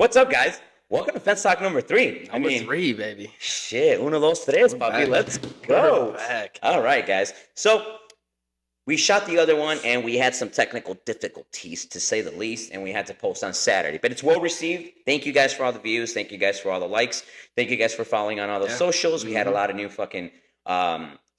What's up, guys? Welcome to Fence Talk number 3. Number 3, baby. Shit, uno, dos, tres, We're papi. back. Let's go. We're back. All right, guys. So we shot the other one, and we had some technical difficulties, to say the least, and we had to post on Saturday. But it's well received. Thank you guys for all the views. Thank you guys for all the likes. Thank you guys for following on all those socials. We had a lot of new fucking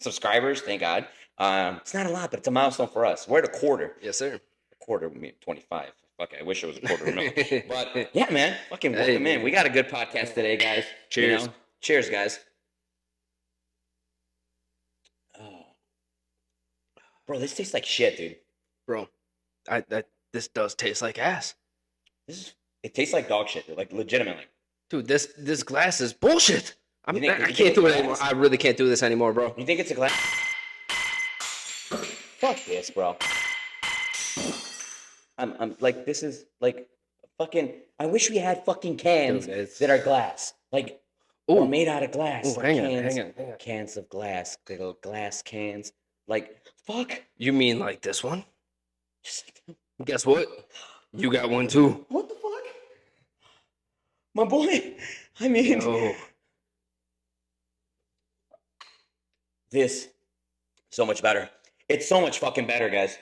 subscribers. Thank God. It's not a lot, but it's a milestone for us. We're at a quarter. Yes, sir. A quarter would mean 25. Fuck, I wish it was a quarter of a million. But yeah, man, fucking welcome in. We got a good podcast today, guys. Cheers. You know? Cheers, guys. Oh. Bro, this tastes like shit, dude. Bro, this does taste like ass. It tastes like dog shit, dude, like legitimately. Dude, this glass is bullshit. I You think- I you can't think do it it's anymore. glass? I really can't do this anymore, bro. You think it's a glass? Fuck this, bro. I'm like, this is like fucking. I wish we had fucking cans Dude, it's- that are glass, like or Ooh. made out of glass. Ooh, like hang on, cans, hang on. Cans of glass, little glass cans. Like fuck. You mean like this one? Just like, Guess what? You got one too. what the fuck? My boy. I mean, Oh, this so much better. It's so much fucking better, guys.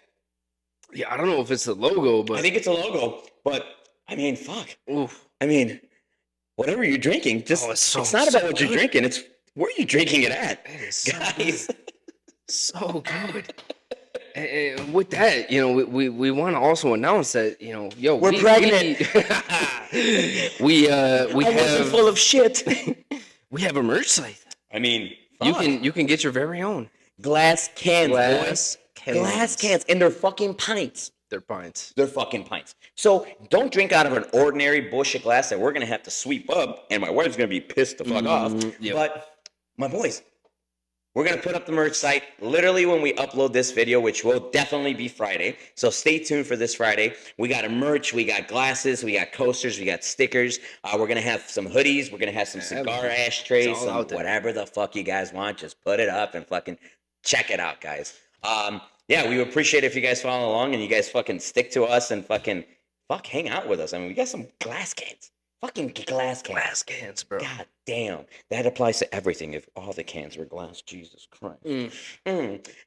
yeah. I don't know if it's the logo, but I think it's a logo, but I mean, fuck. oof. I mean, whatever you're drinking, just Oh, it's, it's so- not so about what you're good. drinking. It's where are you drinking it at, It is so guys. so good. And with that, we want to also announce that, yo, We're pregnant. We I wasn't have full of shit. we have a merch site. I mean, You can get your very own glass cans, glass boys. cans. Glass cans, and they're fucking pints. They're pints. They're fucking pints. So don't drink out of an ordinary bullshit glass that we're gonna have to sweep up, and my wife's gonna be pissed the fuck off. Yep. But my boys, we're gonna put up the merch site literally when we upload this video, which will definitely be Friday. So stay tuned for this Friday. We got a merch, we got glasses, we got coasters, we got stickers. We're gonna have some hoodies, we're gonna have some cigar ashtrays, It's all some out there. whatever the fuck you guys want. Just put it up and fucking check it out, guys. Yeah, we would appreciate it if you guys follow along and you guys fucking stick to us and fucking hang out with us. I mean, we got some glass cans. Fucking glass cans. Glass cans, bro. God damn. That applies to everything if all the cans were glass. Jesus Christ.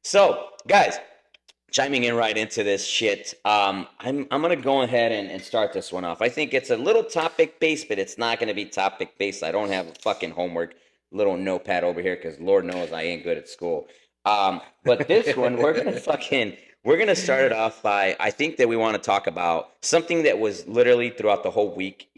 So, guys, chiming in right into this shit, I'm gonna go ahead and start this one off. I think it's a little topic based, but it's not gonna be topic based. I don't have a fucking homework little notepad over here because Lord knows I ain't good at school. But this one we're gonna start it off by, I think that we want to talk about something that was literally throughout the whole week,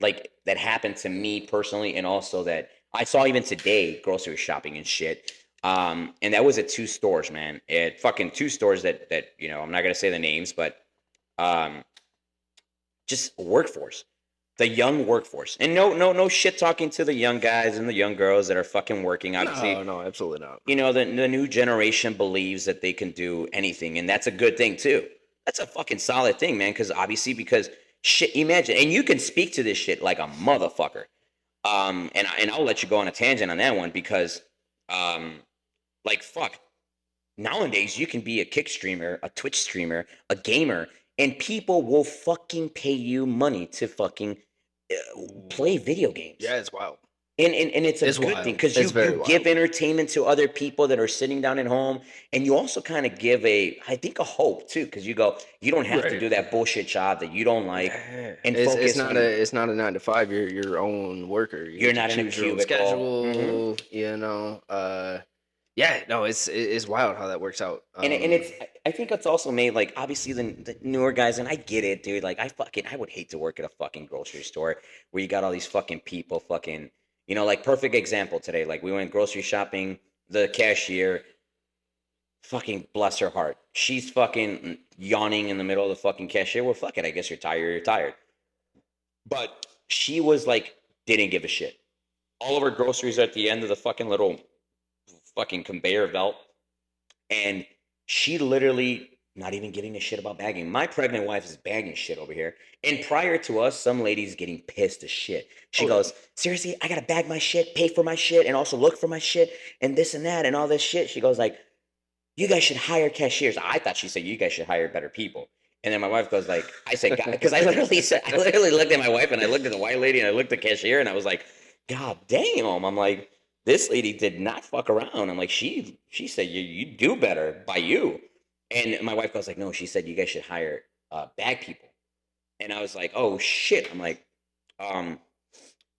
like that happened to me personally, and also that I saw even today grocery shopping and shit. And that was at 2 stores, man. At fucking 2 stores that I'm not gonna say the names, but just workforce. The young workforce. And no shit talking to the young guys and the young girls that are fucking working. Obviously, No, absolutely not. the new generation believes that they can do anything, and that's a good thing too. That's a fucking solid thing, man, because shit, imagine, and you can speak to this shit like a motherfucker. And I'll let you go on a tangent on that one because like fuck. Nowadays you can be a Kick streamer, a Twitch streamer, a gamer, and people will fucking pay you money to fucking play video games. Yeah, it's wild. And it's a It's good wild. thing because It's you very give wild. entertainment to other people that are sitting down at home, and you also kind of give I think a hope too, because you don't have to Right. do that bullshit job that you don't like, and it's focus not on- it's not a 9 to 5. You're your own worker. You You're get not to in a choose your own cubicle. schedule. Yeah, no, it's wild how that works out. and it's I think it's also made like obviously the newer guys, and I get it, dude. Like I would hate to work at a fucking grocery store where you got all these fucking people fucking, like perfect example today. Like we went grocery shopping, the cashier, fucking bless her heart, she's fucking yawning in the middle of the fucking cashier. Well, fuck it, I guess you're tired. You're tired. But she was like, didn't give a shit. All of her groceries are at the end of the fucking little fucking conveyor belt, and she literally not even giving a shit about bagging. My pregnant wife is bagging shit over here, and prior to us, some lady's getting pissed as shit. She goes, seriously, I gotta bag my shit, pay for my shit, and also look for my shit, and this and that, and all this shit. She goes like, you guys should hire cashiers. I thought she said you guys should hire better people. And then my wife goes like, I said, because I literally looked at my wife and I looked at the white lady and I looked at the cashier and I was like, God damn. I'm like, this lady did not fuck around. I'm like, she said you do better by you. And my wife goes like, no, she said you guys should hire bag people. And I was like, oh shit. I'm like, um,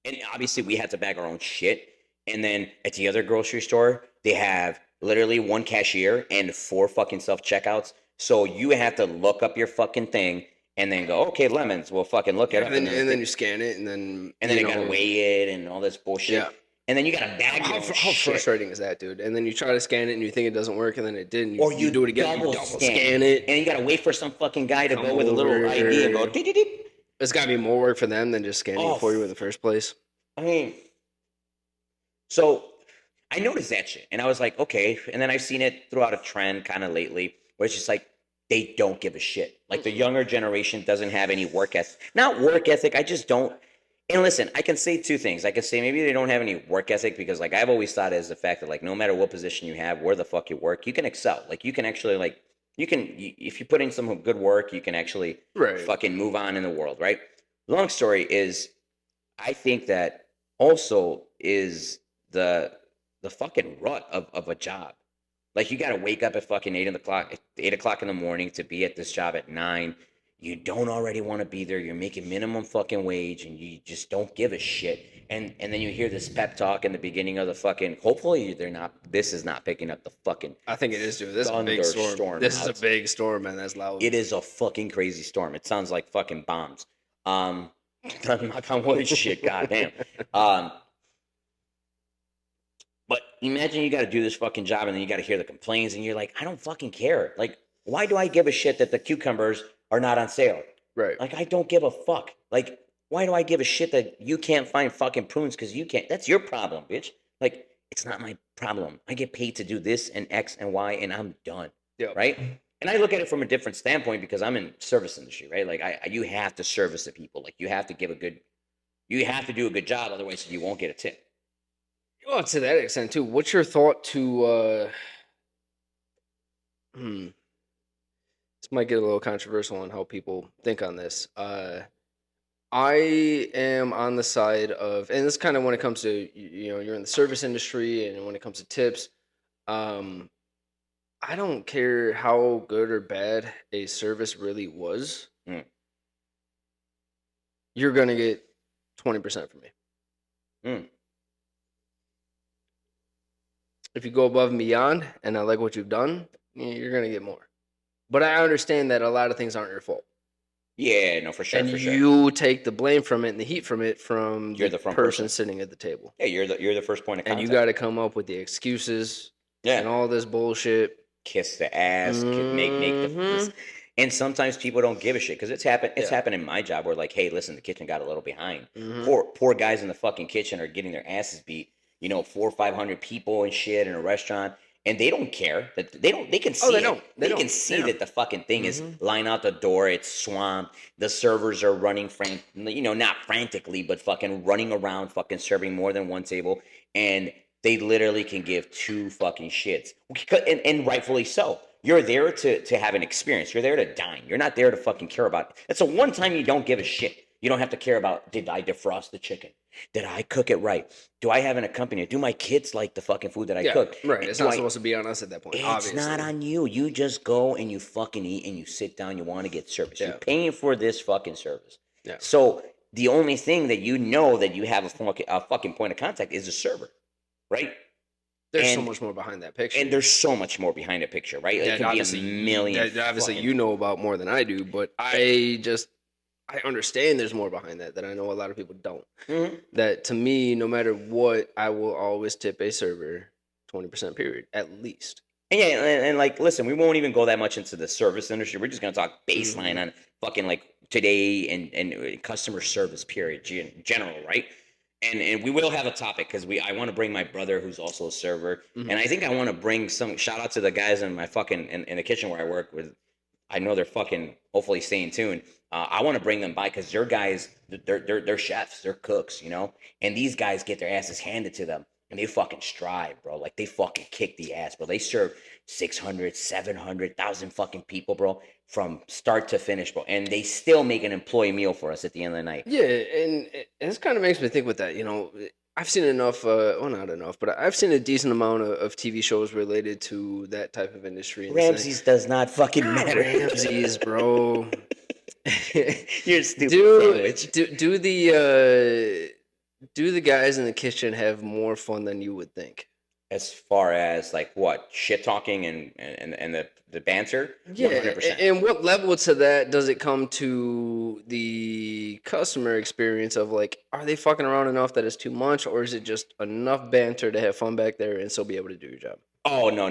and obviously we had to bag our own shit. And then at the other grocery store, they have literally one cashier and 4 fucking self checkouts. So you have to look up your fucking thing and then go, okay, lemons. We'll fucking look it up. And then you scan it, and then you gotta weigh it and all this bullshit. Yeah. And then you gotta bag How your own how shit. frustrating is that, dude? And then you try to scan it, and you think it doesn't work, and then it didn't. Or you do it again. You double scan it. and you gotta wait for some fucking guy to Come go with a little ID and go. over. It's got to be more work for them than just scanning it for you in the first place. I mean, so I noticed that shit, and I was like, okay. And then I've seen it throughout a trend kind of lately, where it's just like they don't give a shit. Like the younger generation doesn't have any work ethic. Not work ethic. I just don't. And listen, I can say 2 things. I can say maybe they don't have any work ethic because, like, I've always thought as the fact that, like, no matter what position you have, where the fuck you work, you can excel. Like, you can actually, like, if you put in some good work, you can actually fucking move on in the world, right? Long story is, I think that also is the fucking rut of a job. Like, you got to wake up at fucking 8 o'clock in the morning to be at this job at 9. You don't already want to be there. You're making minimum fucking wage and you just don't give a shit. And then you hear this pep talk in the beginning of the fucking, hopefully this is not picking up the fucking. I think it is, dude. This is a big storm. This is a big storm, man. That's loud. It is a fucking crazy storm. It sounds like fucking bombs. Knock on wood shit, goddamn. But imagine you got to do this fucking job and then you got to hear the complaints and you're like, I don't fucking care. Like, why do I give a shit that the cucumbers are not on sale? Right. Like, I don't give a fuck. Like, why do I give a shit that you can't find fucking prunes because you can't? That's your problem, bitch. Like, it's not my problem. I get paid to do this and X and Y and I'm done. Yep. Right? And I look at it from a different standpoint because I'm in service industry, right? Like, you have to service the people. Like, you have to do a good job, otherwise you won't get a tip. Well, to that extent too. What's your thought to? This might get a little controversial on how people think on this. I am on the side of, and this kind of when it comes to you're in the service industry, and when it comes to tips, I don't care how good or bad a service really was. You're gonna get 20% from me. If you go above and beyond, and I like what you've done, you're gonna get more. But I understand that a lot of things aren't your fault. Yeah, no, for sure. And you take the blame from it and the heat from it from the person sitting at the table. Yeah, you're the first point of contact. And you got to come up with the excuses. Yeah. And all this bullshit. Kiss the ass, make the. And sometimes people don't give a shit because it's happened. It's happened in my job where, like, hey, listen, the kitchen got a little behind. Poor guys in the fucking kitchen are getting their asses beat. 400 or 500 people and shit in a restaurant, and they don't care that they can see They can see that the fucking thing is lying out the door. It's swamped. The servers are running not frantically, but fucking running around, fucking serving more than one table, and they literally can give 2 fucking shits, and rightfully so. You're there to have an experience. You're there to dine. You're not there to fucking care about it. That's the one time you don't give a shit. You don't have to care about, did I defrost the chicken? Did I cook it right? Do I have an accompaniment? Do my kids like the fucking food that I cooked? Right. It's not supposed to be on us at that point, obviously. It's not on you. You just go and you fucking eat and you sit down. You want to get service. You're paying for this fucking service. Yeah. So the only thing that that you have a fucking point of contact is a server, right? There's so much more behind that picture. And there's so much more behind the picture, right? It can be a million. Obviously, you know about more than I do, but I understand there's more behind that I know a lot of people don't. That to me, no matter what, I will always tip a server 20% period, at least. And and like, listen, we won't even go that much into the service industry. We're just going to talk baseline on fucking like today and customer service period in general, right? And we will have a topic because I want to bring my brother who's also a server, and I think I want to bring some shout out to the guys in my fucking in the kitchen where I work with. I know they're fucking hopefully staying tuned. I want to bring them by because they're guys, they're chefs, they're cooks, and these guys get their asses handed to them and they fucking strive, bro. Like they fucking kick the ass, bro. They serve 600, 700,000 fucking people, bro, from start to finish, bro. And they still make an employee meal for us at the end of the night. Yeah, and this kind of makes me think with that. I've seen enough. Well, not enough, but I've seen a decent amount of TV shows related to that type of industry. And Ramses does not fucking Not matter. Ramses, bro. You're a stupid do, sandwich. do the guys in the kitchen have more fun than you would think? As far as like what shit talking and the banter, Yeah, 100%. and what level to that does it come to the customer experience of like, are they fucking around enough that it's too much, or is it just enough banter to have fun back there and still be able to do your job? Oh no.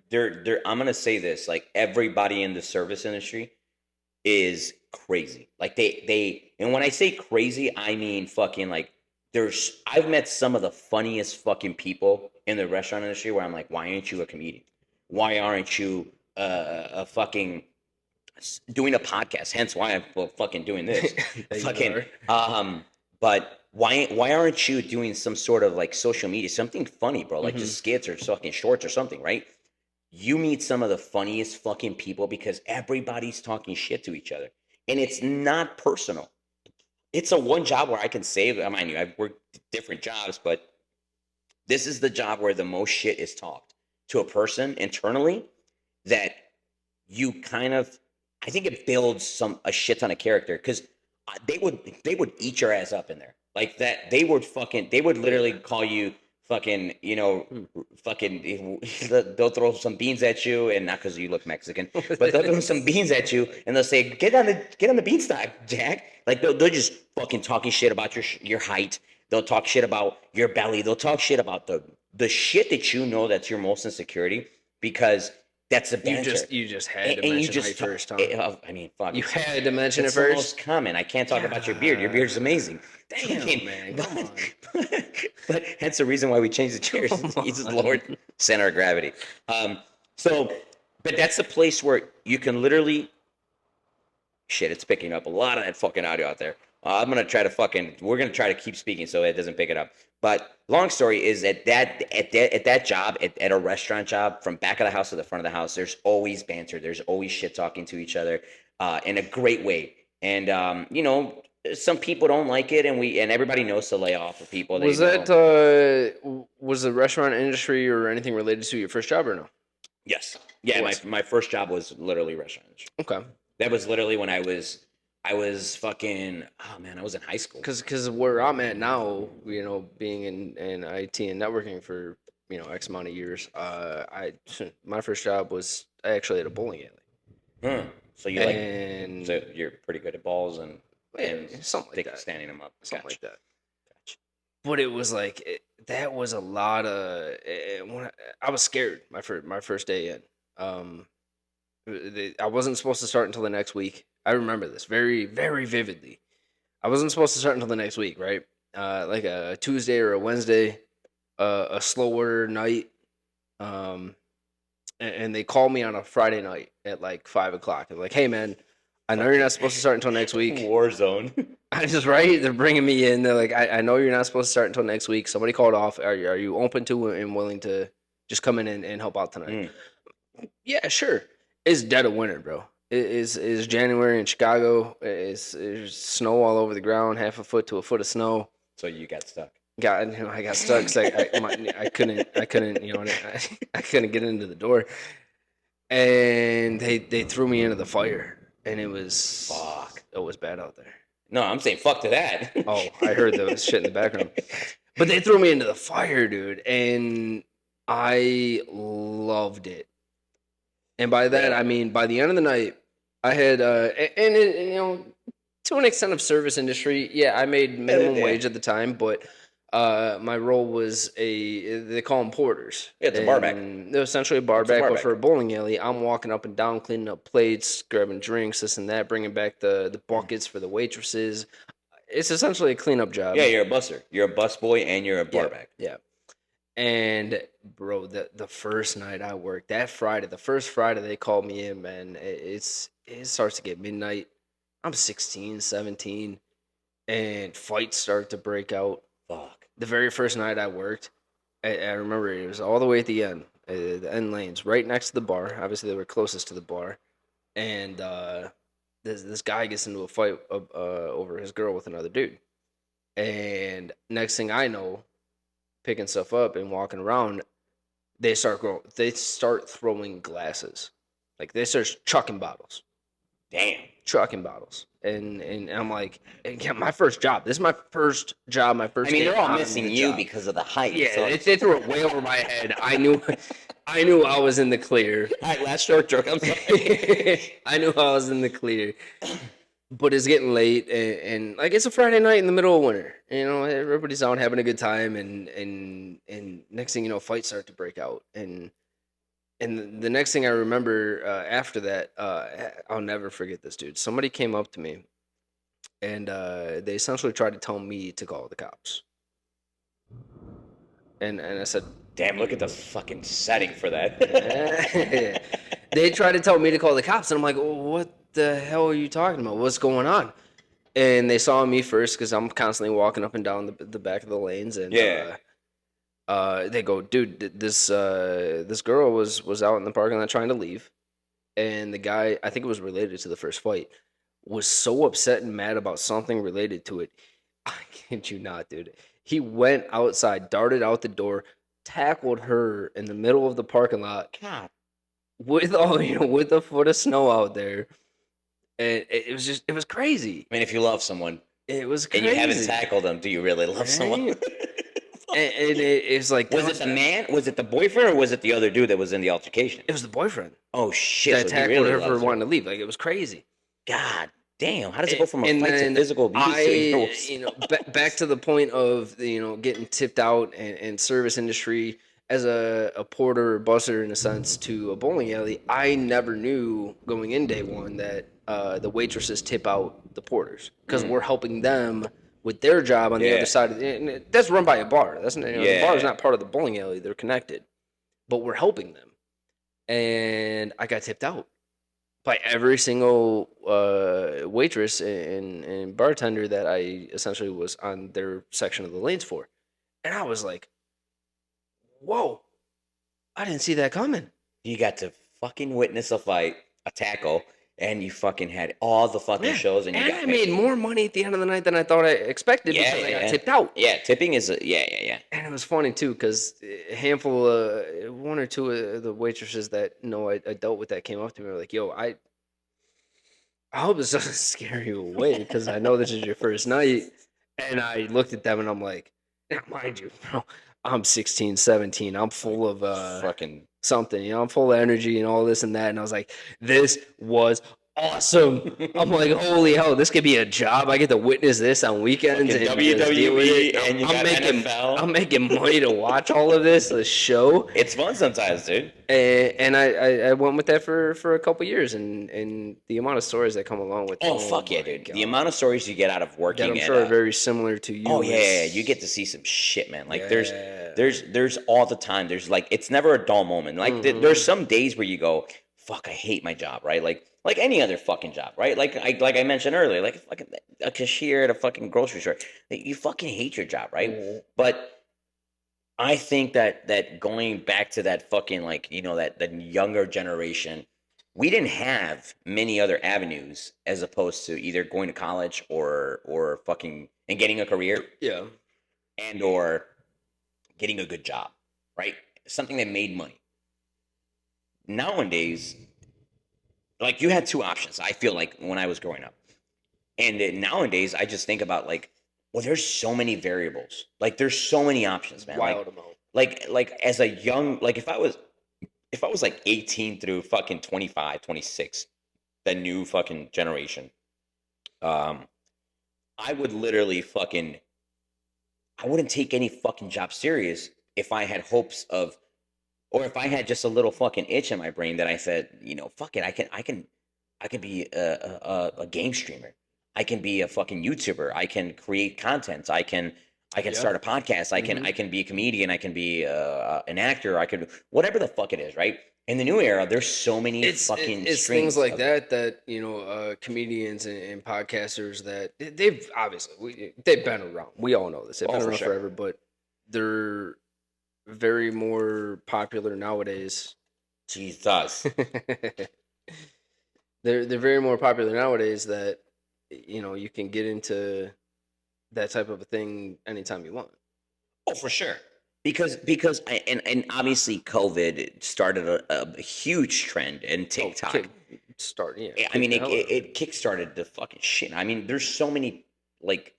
They're I'm gonna say this, like everybody in the service industry is crazy. Like they and when I say crazy, I mean fucking like I've met some of the funniest fucking people in the restaurant industry where I'm like, why aren't you a comedian? Why aren't you a fucking doing a podcast? Hence why I'm fucking doing this. There you Fucking are. but why aren't you doing some sort of like social media, something funny, bro? Like Mhm. just skits or fucking shorts or something, right? You meet some of the funniest fucking people because everybody's talking shit to each other. And it's not personal. It's a one job where I can save. I mean, I've worked different jobs, but this is the job where the most shit is talked to a person internally that you kind of, I think it builds a shit ton of character because they would eat your ass up in there like that. They would literally call you fucking, Hmm. fucking. They'll throw some beans at you, and not because you look Mexican, but they'll throw some beans at you, and they'll say, "Get on the beanstalk, Jack." Like they'll just fucking talking shit about your height. They'll talk shit about your belly. They'll talk shit about the shit that you know that's your most insecurity because that's the You banter. just had to And you mention just height first, huh? I mean, fuck. You It's, had to mention it it's the first. most common. I can't talk about your beard. Your beard's amazing. Damn, Fucking- man, but, come on. but hence the reason why we changed the chairs. Come Jesus on. Lord, center of gravity. So, but that's the place where you can literally. Shit, it's picking up a lot of that fucking audio out there. I'm gonna try to We're gonna try to keep speaking so it doesn't pick it up. But long story is at that job at a restaurant job, from back of the house to the front of the house, there's always banter. There's always shit talking to each other, in a great way. And some people don't like it, and everybody knows to lay off of people. Was They know. that was the restaurant industry or anything related to your first job or no? Yes, yeah. It My was. my first job was literally restaurant industry. Okay, That was literally when I was fucking. Oh man, I was in high school. because where I'm at now, being in IT and networking for X amount of years, I my first job was actually at a bowling alley, So you like. and So you're pretty good at balls and something like that, standing them up. something Gotcha. like that. But it was like that was a lot of when I was scared my first day in. I wasn't supposed to start until the next week. I remember this very, very vividly. I wasn't supposed to start until the next week, right? Like a Tuesday or a Wednesday, a slower night. And they called me on a Friday night at like 5 o'clock. They're like, "Hey, man, I know you're not supposed to start until next week." War zone. I just right. They're bringing me in. They're like, I know you're not supposed to start until next week. Somebody called off. Are you open to and willing to just come in and help out tonight? Yeah, sure. It's dead of winter, bro. It is January in Chicago. There's snow all over the ground, half a foot to a foot of snow. So you got stuck. I got stuck. 'Cause I couldn't, I couldn't get into the door, and they threw me into the fire, and it was Fuck. It was bad out there. No, I'm saying fuck to that. Oh, I heard there was shit in the background. But they threw me into the fire, dude, and I loved it. And by that, I mean by the end of the night, I had to an extent of service industry, yeah, I made minimum Yeah. wage at the time, but my role was they call them porters. Yeah, it's a bar back. And they're essentially a bar It's a back, bar but back. for a bowling alley, I'm walking up and down, cleaning up plates, grabbing drinks, this and that, bringing back the buckets for the waitresses. It's essentially a cleanup job. Yeah, you're a busser. You're a bus boy and you're a bar back. Yeah. And bro, the first night I worked, that Friday, the first Friday they called me in, man, it starts to get midnight. I'm 16, 17, and fights start to break out. Fuck. The very first night I worked, I remember it was all the way at the end lanes, right next to the bar. Obviously, they were closest to the bar, and this guy gets into a fight over his girl with another dude. And next thing I know, picking stuff up and walking around, they start throwing glasses, like they start chucking bottles, Damn. and I'm like, and yeah, my first job. This is my first job, my I first mean, day they're all on missing the you job. because of the height. Yeah, So. they threw it way over my head. I knew I was in the clear. All right, last short joke. I'm sorry. I knew I was in the clear. But it's getting late, and like it's a Friday night in the middle of winter. You know, everybody's out having a good time, and next thing you know, fights start to break out, and the next thing I remember after that, I'll never forget this, dude. Somebody came up to me, and they essentially tried to tell me to call the cops, and I said, Damn, look at the fucking setting for that. they tried to tell me to call the cops, and I'm like, well, what the hell are you talking about? What's going on? And they saw me first because I'm constantly walking up and down the back of the lanes, and Yeah. they go, dude, this girl was out in the parking lot trying to leave, and the guy, I think it was related to the first fight, was so upset and mad about something related to it. I kid you not, dude. He went outside, darted out the door, tackled her in the middle of the parking lot God. with with a foot of snow out there, and it was crazy. I mean, if you love someone It was and crazy. you haven't tackled them, do you really love someone? Right? And it's like Was it the man? Was it the boyfriend, or was it the other dude that was in the altercation? It was the boyfriend Oh shit! that So he tackled really her for loves her. wanting to leave. Like it was crazy. God damn! How does it go from a And fight to then physical abuse? back to the point of getting tipped out and service industry as a porter or busser in a sense to a bowling alley. I never knew going in day one that the waitresses tip out the porters because we're helping them with their job on the Yeah. other side of that's run by a bar. That's the bar is Yeah. not part of the bowling alley. They're connected, but we're helping them. And I got tipped out by every single waitress and bartender that I essentially was on their section of the lanes for. And I was like, whoa, I didn't see that coming. You got to fucking witness a fight, a tackle, and you fucking had all the fucking shows, and you got I made more money at the end of the night than I thought I expected because I got tipped out. Yeah, tipping is yeah. And it was funny too because a handful, one or two of the waitresses that I dealt with that came up to me and were like, yo, I hope this doesn't scare you away because I know this is your first night. And I looked at them and I'm like, now mind you, bro, I'm 16, 17. I'm full of fucking something, I'm full of energy and all this and that. And I was like, this was awesome. I'm like, holy hell, this could be a job. I get to witness this on weekends and Fucking just deal with WWE, it. and you got NFL. I'm making money to watch all of this, the show. It's fun sometimes, dude. And I went with that for a couple years, and the amount of stories that come along with it. Oh fuck yeah, my dude! God. The amount of stories you get out of that working, I'm at, sure are very similar to you. oh yeah, is- you get to see some shit, man. Like Yeah. there's all the time. There's like it's never a dull moment. Like there's some days where you go, fuck, I hate my job, right? Like any other fucking job, right? Like I mentioned earlier, like fucking a cashier at a fucking grocery store. You fucking hate your job, right? Mhm. But I think that going back to that fucking like that younger generation, we didn't have many other avenues as opposed to either going to college or fucking and getting a career Yeah. and or getting a good job, right? Something that made money. Nowadays, like you had two options. I feel like when I was growing up, and nowadays I just think about like, well, there's so many variables. Like there's so many options, man. Wild amount. Like as a young like if I was like 18 through fucking 25, 26, the new fucking generation, I would literally fucking I wouldn't take any fucking job serious if I had hopes of or if I had just a little fucking itch in my brain that I said, fuck it, I can be a game streamer. I can be a fucking YouTuber. I can create content. I can Yeah. start a podcast. I can be a comedian. I can be an actor. I could whatever the fuck it is, right? In the new era, there's so many It's fucking things streams like of- that comedians and podcasters that they've obviously they've been around. We all know this. They've Oh, been for around sure. forever, but they're very more popular nowadays. Jesus. They're very more popular nowadays that you can get into that type of a thing anytime you want. Oh, for sure. And obviously COVID started a huge trend in TikTok. I mean, it kickstarted the fucking shit. I mean, there's so many like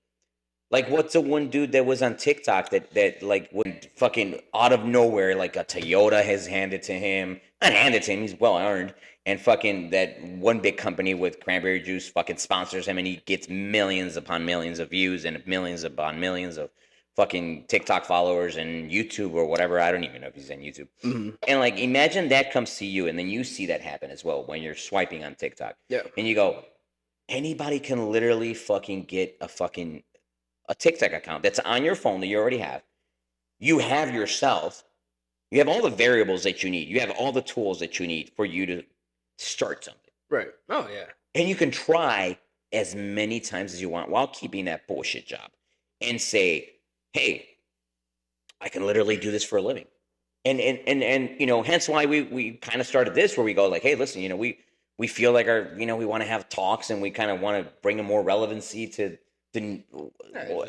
what's the one dude that was on TikTok that like when fucking out of nowhere like a Toyota has handed to him, not handed to him, he's well earned, and fucking that one big company with cranberry juice fucking sponsors him, and he gets millions upon millions of views and millions upon millions of fucking TikTok followers and YouTube or whatever. I don't even know if he's on YouTube. Mm-hmm. And like, imagine that comes to you, and then you see that happen as well when you're swiping on TikTok. Yeah. And you go, anybody can literally fucking get a TikTok account that's on your phone that you already have. You have yourself. You have all the variables that you need. You have all the tools that you need for you to start something. Right. Oh yeah. And you can try as many times as you want while keeping that bullshit job and say, hey, I can literally do this for a living. And hence why we kind of started this, where we go like, hey, listen, we feel like we want to have talks, and we kind of want to bring a more relevancy to a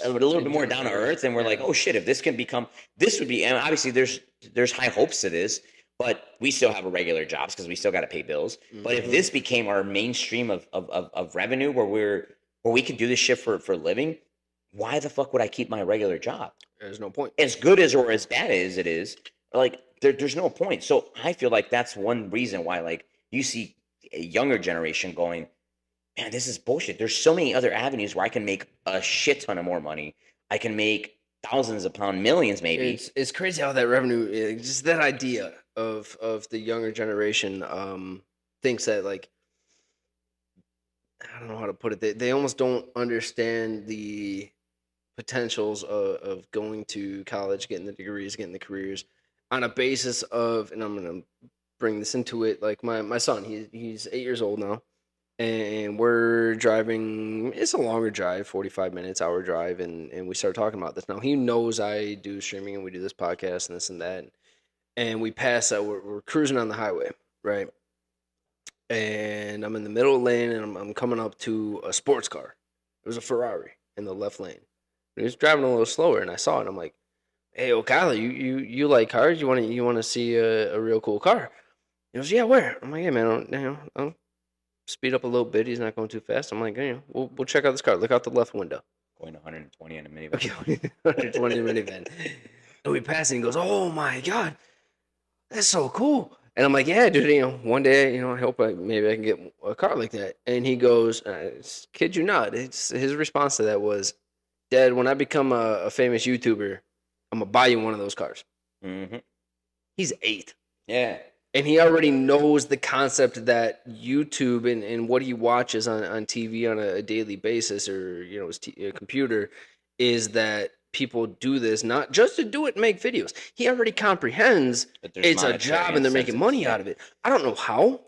little bit more down to earth. And we're like, oh shit, if this can become, this would be, and obviously there's high hopes to this, but we still have a regular jobs because we still got to pay bills. Mm-hmm. But if this became our mainstream of revenue, where we could do this shit for a living, why the fuck would I keep my regular job? There's no point. As good as or as bad as it is, like there's no point. So I feel like that's one reason why like you see a younger generation going, man, this is bullshit. There's so many other avenues where I can make a shit ton of more money. I can make thousands upon millions, maybe. It's crazy how that revenue, just that idea of the younger generation thinks that, like, I don't know how to put it. They almost don't understand the potentials of going to college, getting the degrees, getting the careers on a basis of, and I'm going to bring this into it, like my son, he's 8 years old now. And we're driving, it's a longer drive, 45 minutes, hour drive, and we start talking about this. Now, he knows I do streaming and we do this podcast and this and that. And we pass out, we're cruising on the highway, right? And I'm in the middle lane, and I'm coming up to a sports car. It was a Ferrari in the left lane. He was driving a little slower, and I saw it. And I'm like, hey, Kyle, you like cars? You want to see a real cool car? He goes, yeah, where? I'm like, yeah, man, I'll speed up a little bit. He's not going too fast. I'm like, we'll check out this car. Look out the left window. Going 120 in a minivan. Okay, 120 in a minivan. And we pass, and he goes, oh my God, that's so cool. And I'm like, yeah, dude, one day, I hope maybe I can get a car like that. And he goes, kid you not, his response to that was, Dad, when I become a famous YouTuber, I'm going to buy you one of those cars. Mm-hmm. He's 8. Yeah. And he already knows the concept that YouTube and what he watches on TV on a daily basis, or his computer, is that people do this not just to do it and make videos. He already comprehends it's a job and they're making money out of it. I don't know how.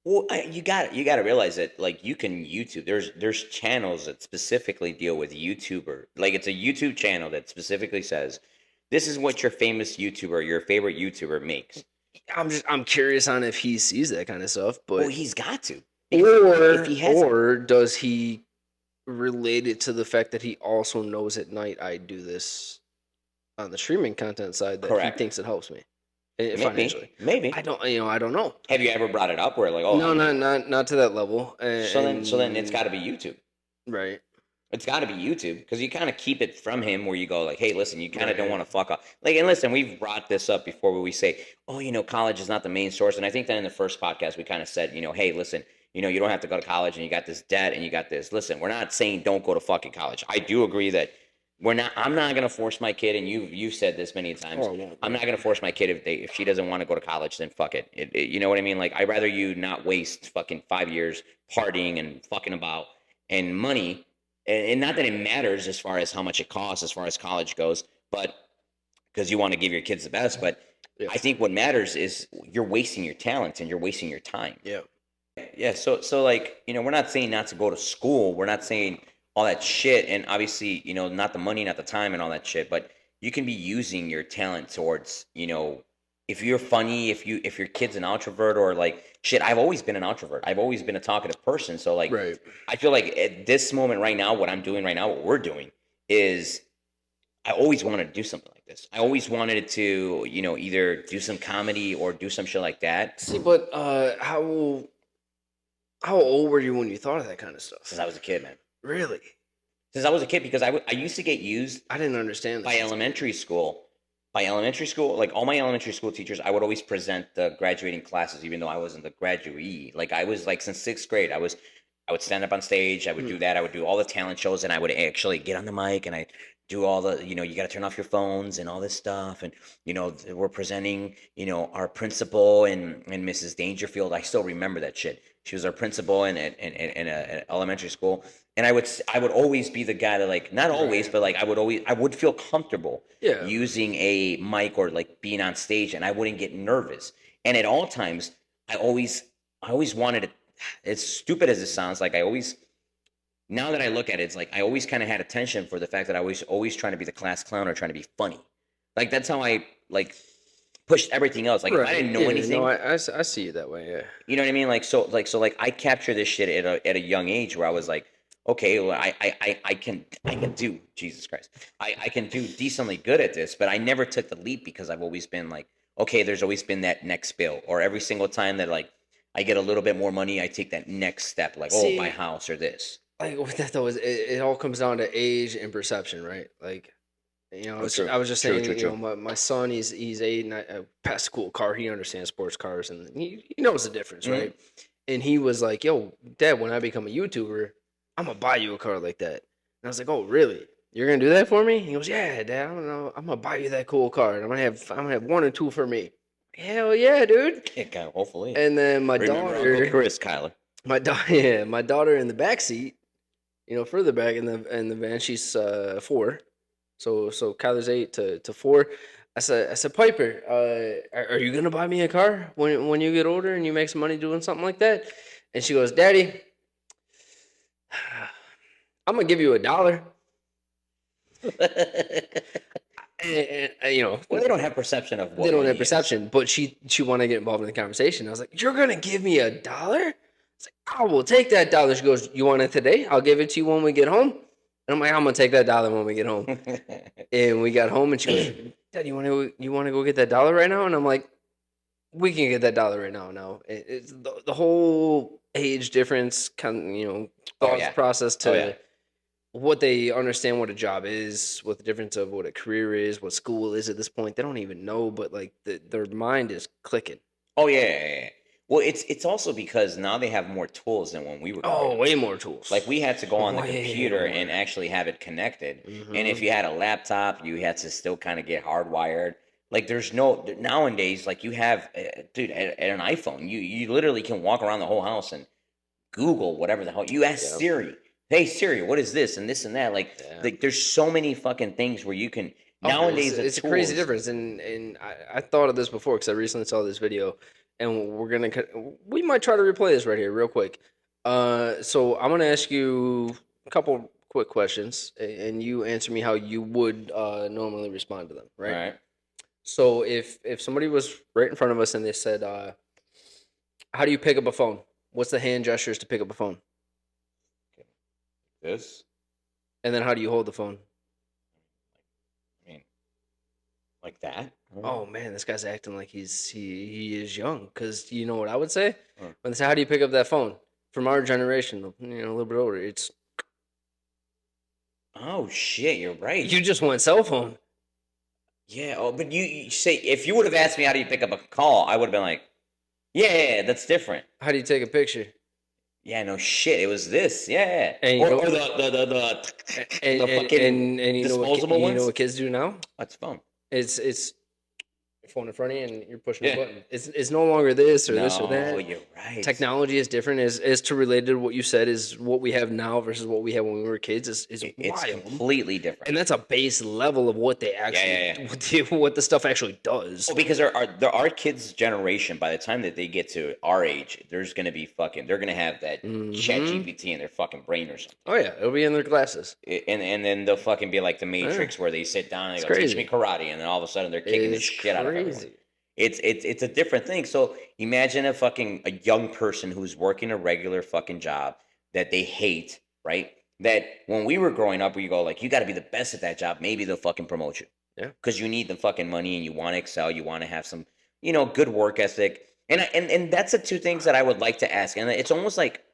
Well, you got to realize that, like, you can YouTube. There's channels that specifically deal with YouTuber. Like, it's a YouTube channel that specifically says, this is what your famous YouTuber, your favorite YouTuber makes. I'm curious on if he sees that kind of stuff, but well, he's got to. Or does he relate it to the fact that he also knows at night I do this on the streaming content side, that he thinks it helps me financially? Maybe. I don't know. Have you ever brought it up where like, oh no, not to that level? So then it's got to be YouTube, right? It's got to be YouTube, because you kind of keep it from him where you go like, hey, listen, you kind of don't want to fuck up. Like, and listen, we've brought this up before where we say, oh, college is not the main source. And I think that in the first podcast we kind of said, hey, listen, you don't have to go to college and you got this debt and you got this. Listen, we're not saying don't go to fucking college. I do agree that I'm not going to force my kid, and you've said this many times. I'm not going to force my kid if she doesn't want to go to college, then fuck it. You know what I mean? Like, I'd rather you not waste fucking 5 years partying and fucking about and money. And not that it matters as far as how much it costs as far as college goes, but because you want to give your kids the best. But yeah. I think what matters is you're wasting your talent and you're wasting your time. Yeah. Yeah. So like, we're not saying not to go to school. We're not saying all that shit. And obviously, not the money, not the time and all that shit. But you can be using your talent towards, if you're funny, if your kid's an introvert or like shit. I've always been an introvert. I've always been a talkative person. So like, Right. I feel like at this moment right now, what I'm doing right now, what we're doing is I always wanted to do something like this. I always wanted to, either do some comedy or do some shit like that See, but how old were you when you thought of that kind of stuff? since I was a kid, man. Really? Since I was a kid, because I used to get used I didn't understand this. by elementary school. By elementary school, like all my elementary school teachers, I would always present the graduating classes, even though I wasn't the graduee. Like I was like since sixth grade, I would stand up on stage. I would do that. I would do all the talent shows, and I would actually get on the mic and I do all the, you got to turn off your phones and all this stuff. And we're presenting, our principal and Mrs. Dangerfield. I still remember that shit. She was our principal in a elementary school, and I would always be the guy that like not always, but like I would feel comfortable Yeah. using a mic or like being on stage, and I wouldn't get nervous. And at all times, I always wanted to. As stupid as it sounds, like now that I look at it, it's like I always kind of had attention for the fact that I was always trying to be the class clown or trying to be funny. Like that's how I like pushed everything else. Like if I didn't know Yeah, anything, no, I see it that way. Yeah. you know what I mean? Like I capture this shit at a young age where I was like, okay, well, I can do Jesus Christ. I can do decently good at this, but I never took the leap because I've always been like, okay, there's always been that next bill, or every single time that like I get a little bit more money, I take that next step, like See, buy a house or this. like with that though, it all comes down to age and perception, right? Like, True, I was just true, saying, true, true. my son, he's 8, and I passed a cool car. He understands sports cars, and he knows the difference, Mhm. right? And he was like, "Yo, Dad, when I become a YouTuber, I'm gonna buy you a car like that." And I was like, "Oh, really? You're gonna do that for me?" He goes, "Yeah, Dad. I don't know. I'm gonna buy you that cool car, and I'm gonna have one or two for me." Hell yeah, dude! Yeah, kind of, hopefully. And then my Remember Uncle daughter, Chris, Kyler. my daughter in the back seat, further back in the van, she's 4. So Kyler's 8 to 4. I said, Piper, are you gonna buy me a car when you get older and you make some money doing something like that? And she goes, Daddy, I'm gonna give you $1. And Well, they don't have perception of what they don't money have is. perception, but she want to get involved in the conversation. I was like, "You're gonna give me $1?" It's like, "I will take that dollar." She goes, "You want it today? I'll give it to you when we get home." And I'm like, "I'm gonna take that dollar when we get home." And we got home, and she goes, "Dad, you want to go get that dollar right now?" And I'm like, "We can get that dollar right now." No, it's the whole age difference, kind of, Oh thought yeah. process to Oh yeah. what they understand what a job is, what the difference of what a career is, what school is at this point. They don't even know, but like their mind is clicking. Oh yeah, yeah, yeah. Well, it's also because now they have more tools than when we were growing Oh, up. way more tools. Like we had to go on the Way computer more. and actually have it connected. And if Mhm. you had a laptop, you had to still kind of get hardwired. Like there's no nowadays, like you have, dude, at an iPhone, you literally can walk around the whole house and Google whatever the hell you ask Yep. Siri. Hey Siri, what is this and this and that? Like, Yeah. like there's so many fucking things where you can Oh, nowadays. The it's a crazy tools- difference, and I thought of this before because I recently saw this video, and we might try to replay this right here real quick. So I'm gonna ask you a couple quick questions, and you answer me how you would normally respond to them, All right? right. So if somebody was right in front of us and they said, "How do you pick up a phone? What's the hand gestures to pick up a phone? This. And then how do you hold the phone?" I mean, like that. Oh man, this guy's acting like he is young. Because you know what I would say Huh. when they say, "How do you pick up that phone?" From our generation, a little bit older, it's Oh shit, you're right. you just went cell phone. Yeah. Oh, but you say if you would have asked me how do you pick up a call, I would have been like, yeah, that's different. How do you take a picture? Yeah, no shit. It was this. Yeah. And you Or, know- or the And the fucking and you know disposable you know ones. what kids do now? That's phone. It's phone in front of you and you're pushing Yeah. a button. It's no longer this or this or No, that. you're right. Technology is different. As to related to what you said, is what we have now versus what we had when we were kids is It's wild. completely different. And that's a base level of what they actually what the stuff actually does. Oh, because our kids' generation, by the time that they get to our age, there's gonna be they're gonna have that chat GPT in their fucking brain or something. Oh yeah, it'll be in their glasses. And then they'll fucking be like the Matrix where they sit down and they go, teach me karate, and then all of a sudden they're kicking the shit out of everyone. It's a different thing. So imagine a young person who's working a regular fucking job that they hate, right? That when we were growing up, we go like, you got to be the best at that job. Maybe they'll fucking promote you. Yeah. Because you need the fucking money and you want to excel. You want to have some, good work ethic. And that's the two things that I would like to ask. And it's almost like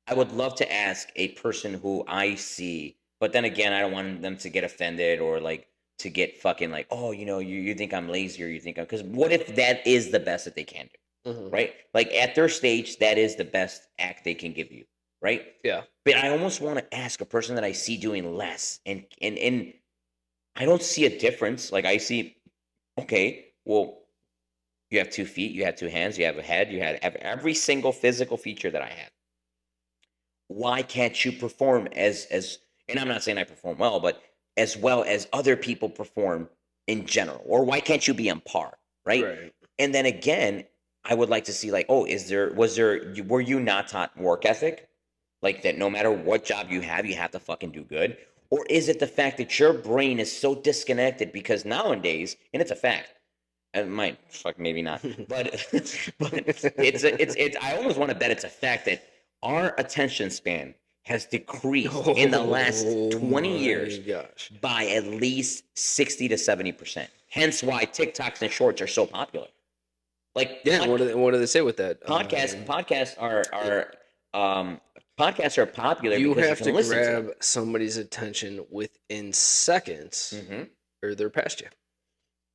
I would love to ask a person who I see, but then again, I don't want them to get offended or like to get fucking like, oh, you think I'm lazy or you think because what if that is the best that they can do, right? Like at their stage, that is the best act they can give you, right? Yeah. But I almost want to ask a person that I see doing less, and I don't see a difference. Like I see, okay, well, you have 2 feet, you have 2 hands, you have a head, you had every single physical feature that I had. Why can't you perform as and I'm not saying I perform well, but as well as other people perform in general? Or why can't you be on par, right? And then again, I would like to see like, oh, were you not taught work ethic? Like that no matter what job you have to fucking do good? Or is it the fact that your brain is so disconnected because nowadays, and it's a fact, and might fuck maybe not, but it's I almost want to bet it's a fact that our attention span has decreased in the last 20 years by at least 60 to 70%. Hence why TikToks and shorts are so popular. Like what do they say with that? Podcasts are popular. You because have you to can listen grab somebody's attention within seconds, or they're past you.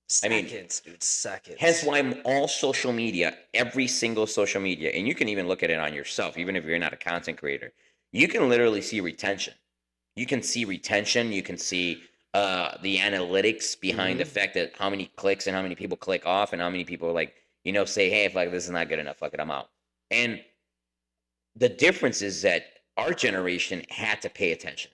Seconds, dude, seconds. Hence why all social media, every single social media, and you can even look at it on yourself, even if you're not a content creator, you can literally see retention. You can see retention. You can see the analytics behind the fact that how many clicks and how many people click off and how many people say, hey, if this is not good enough, fuck it, I'm out. And the difference is that our generation had to pay attention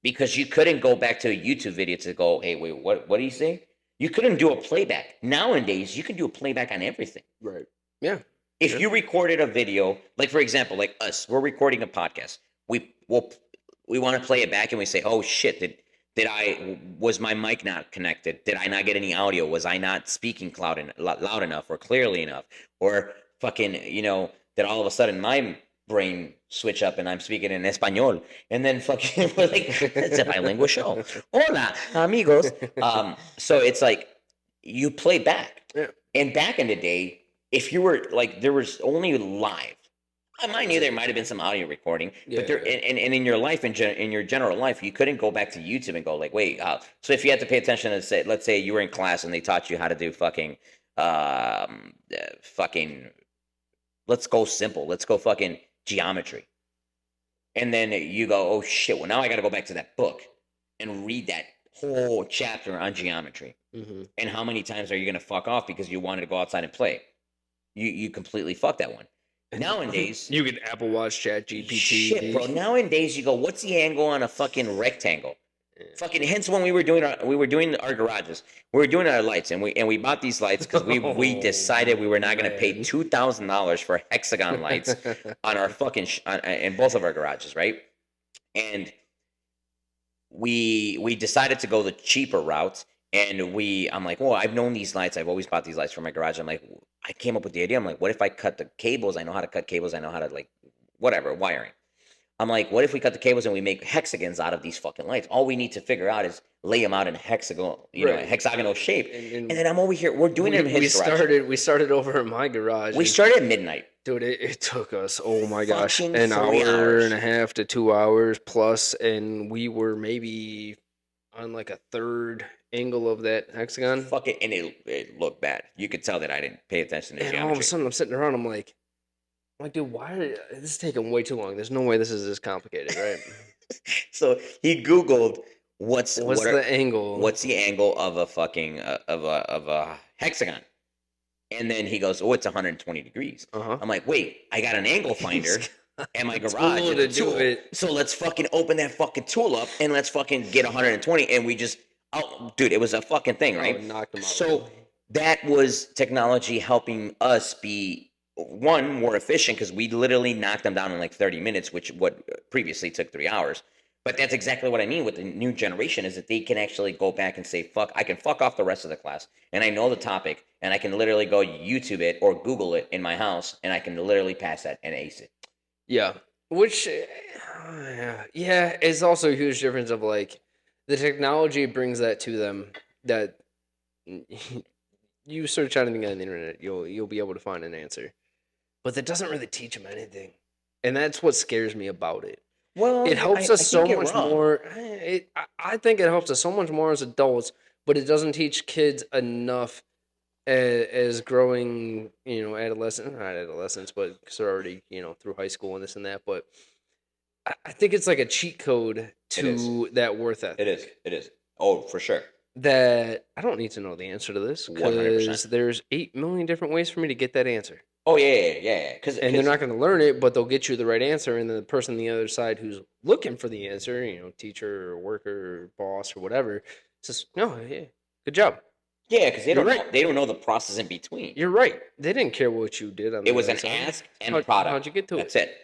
because you couldn't go back to a YouTube video to go, hey, wait, what do you say? You couldn't do a playback. Nowadays, you can do a playback on everything. Right. Yeah. If you recorded a video, like for example, like us, we're recording a podcast. We want to play it back and we say, oh shit, was my mic not connected? Did I not get any audio? Was I not speaking loud enough or clearly enough? Or fucking, that all of a sudden my brain switch up and I'm speaking in Espanol, and then fucking we're like, it's a bilingual show. Hola, amigos. So it's like you play back. Yeah. And back in the day, if you were like, there was only live. Mind you, there might have been some audio recording, but there, and in your life, in your general life, you couldn't go back to YouTube and go like, wait. So if you had to pay attention and say, let's say you were in class and they taught you how to do fucking, let's go simple. Let's go fucking geometry. And then you go, oh shit, well now I got to go back to that book and read that whole chapter on geometry. And how many times are you going to fuck off because you wanted to go outside and play? You completely fucked that one. Nowadays, you can Apple Watch, Chat GPT. Shit, bro. Nowadays, you go, what's the angle on a fucking rectangle? Fucking. Hence, when we were doing our garages, we were doing our lights, and we bought these lights because we decided we were not going to pay $2,000 for hexagon lights on our fucking in both of our garages, right? And we decided to go the cheaper route. And I'm like, well, I've known these lights. I've always bought these lights for my garage. I'm like, I came up with the idea. I'm like, what if I cut the cables? I know how to cut cables. I know how to wiring. I'm like, what if we cut the cables and we make hexagons out of these fucking lights? All we need to figure out is lay them out in a hexagonal shape. And then I'm over here. We're doing it in his garage. We started over in my garage. We started at midnight. Dude, it took us, oh my gosh, an hour and a half to 2 hours plus. And we were maybe on like a third angle of that hexagon. Fuck it, and it looked bad. You could tell that I didn't pay attention to geometry. And all of a sudden, I'm sitting around. I'm like, dude, this is taking way too long. There's no way this is this complicated, right? So he Googled what's the angle? What's the angle of a fucking of a hexagon? And then he goes, oh, it's 120 degrees. Uh-huh. I'm like, wait, I got an angle finder in my a garage tool and a to do tool. it. So let's fucking open that fucking tool up and let's fucking get 120. And we just, oh, dude, it was a fucking thing, Oh, right? knocked him out. So that was technology helping us be, one, more efficient because we literally knocked them down in like 30 minutes, which what previously took 3 hours. But that's exactly what I mean with the new generation is that they can actually go back and say, fuck, I can fuck off the rest of the class. And I know the topic and I can literally go YouTube it or Google it in my house and I can literally pass that and ace it. Yeah. Which, yeah, it's also a huge difference of like the technology brings that to them that you search anything on the internet, you'll be able to find an answer. But that doesn't really teach them anything. And that's what scares me about it. Well, It helps us so much more. I think it helps us so much more as adults, but it doesn't teach kids enough as growing, not adolescents, but because they're already, through high school and this and that. But I think it's like a cheat code to that worth ethic. It is. Oh, for sure. That I don't need to know the answer to this because 100%. there's 8 million different ways for me to get that answer. Oh, yeah. And they're not going to learn it, but they'll get you the right answer. And then the person on the other side who's looking for the answer, teacher or worker or boss or whatever, says, "No, yeah, good job." Yeah, because they You're don't right. know, they don't know the process in between. You're right. They didn't care what you did on the It was other an side. ask and How'd product. you get to That's it? it.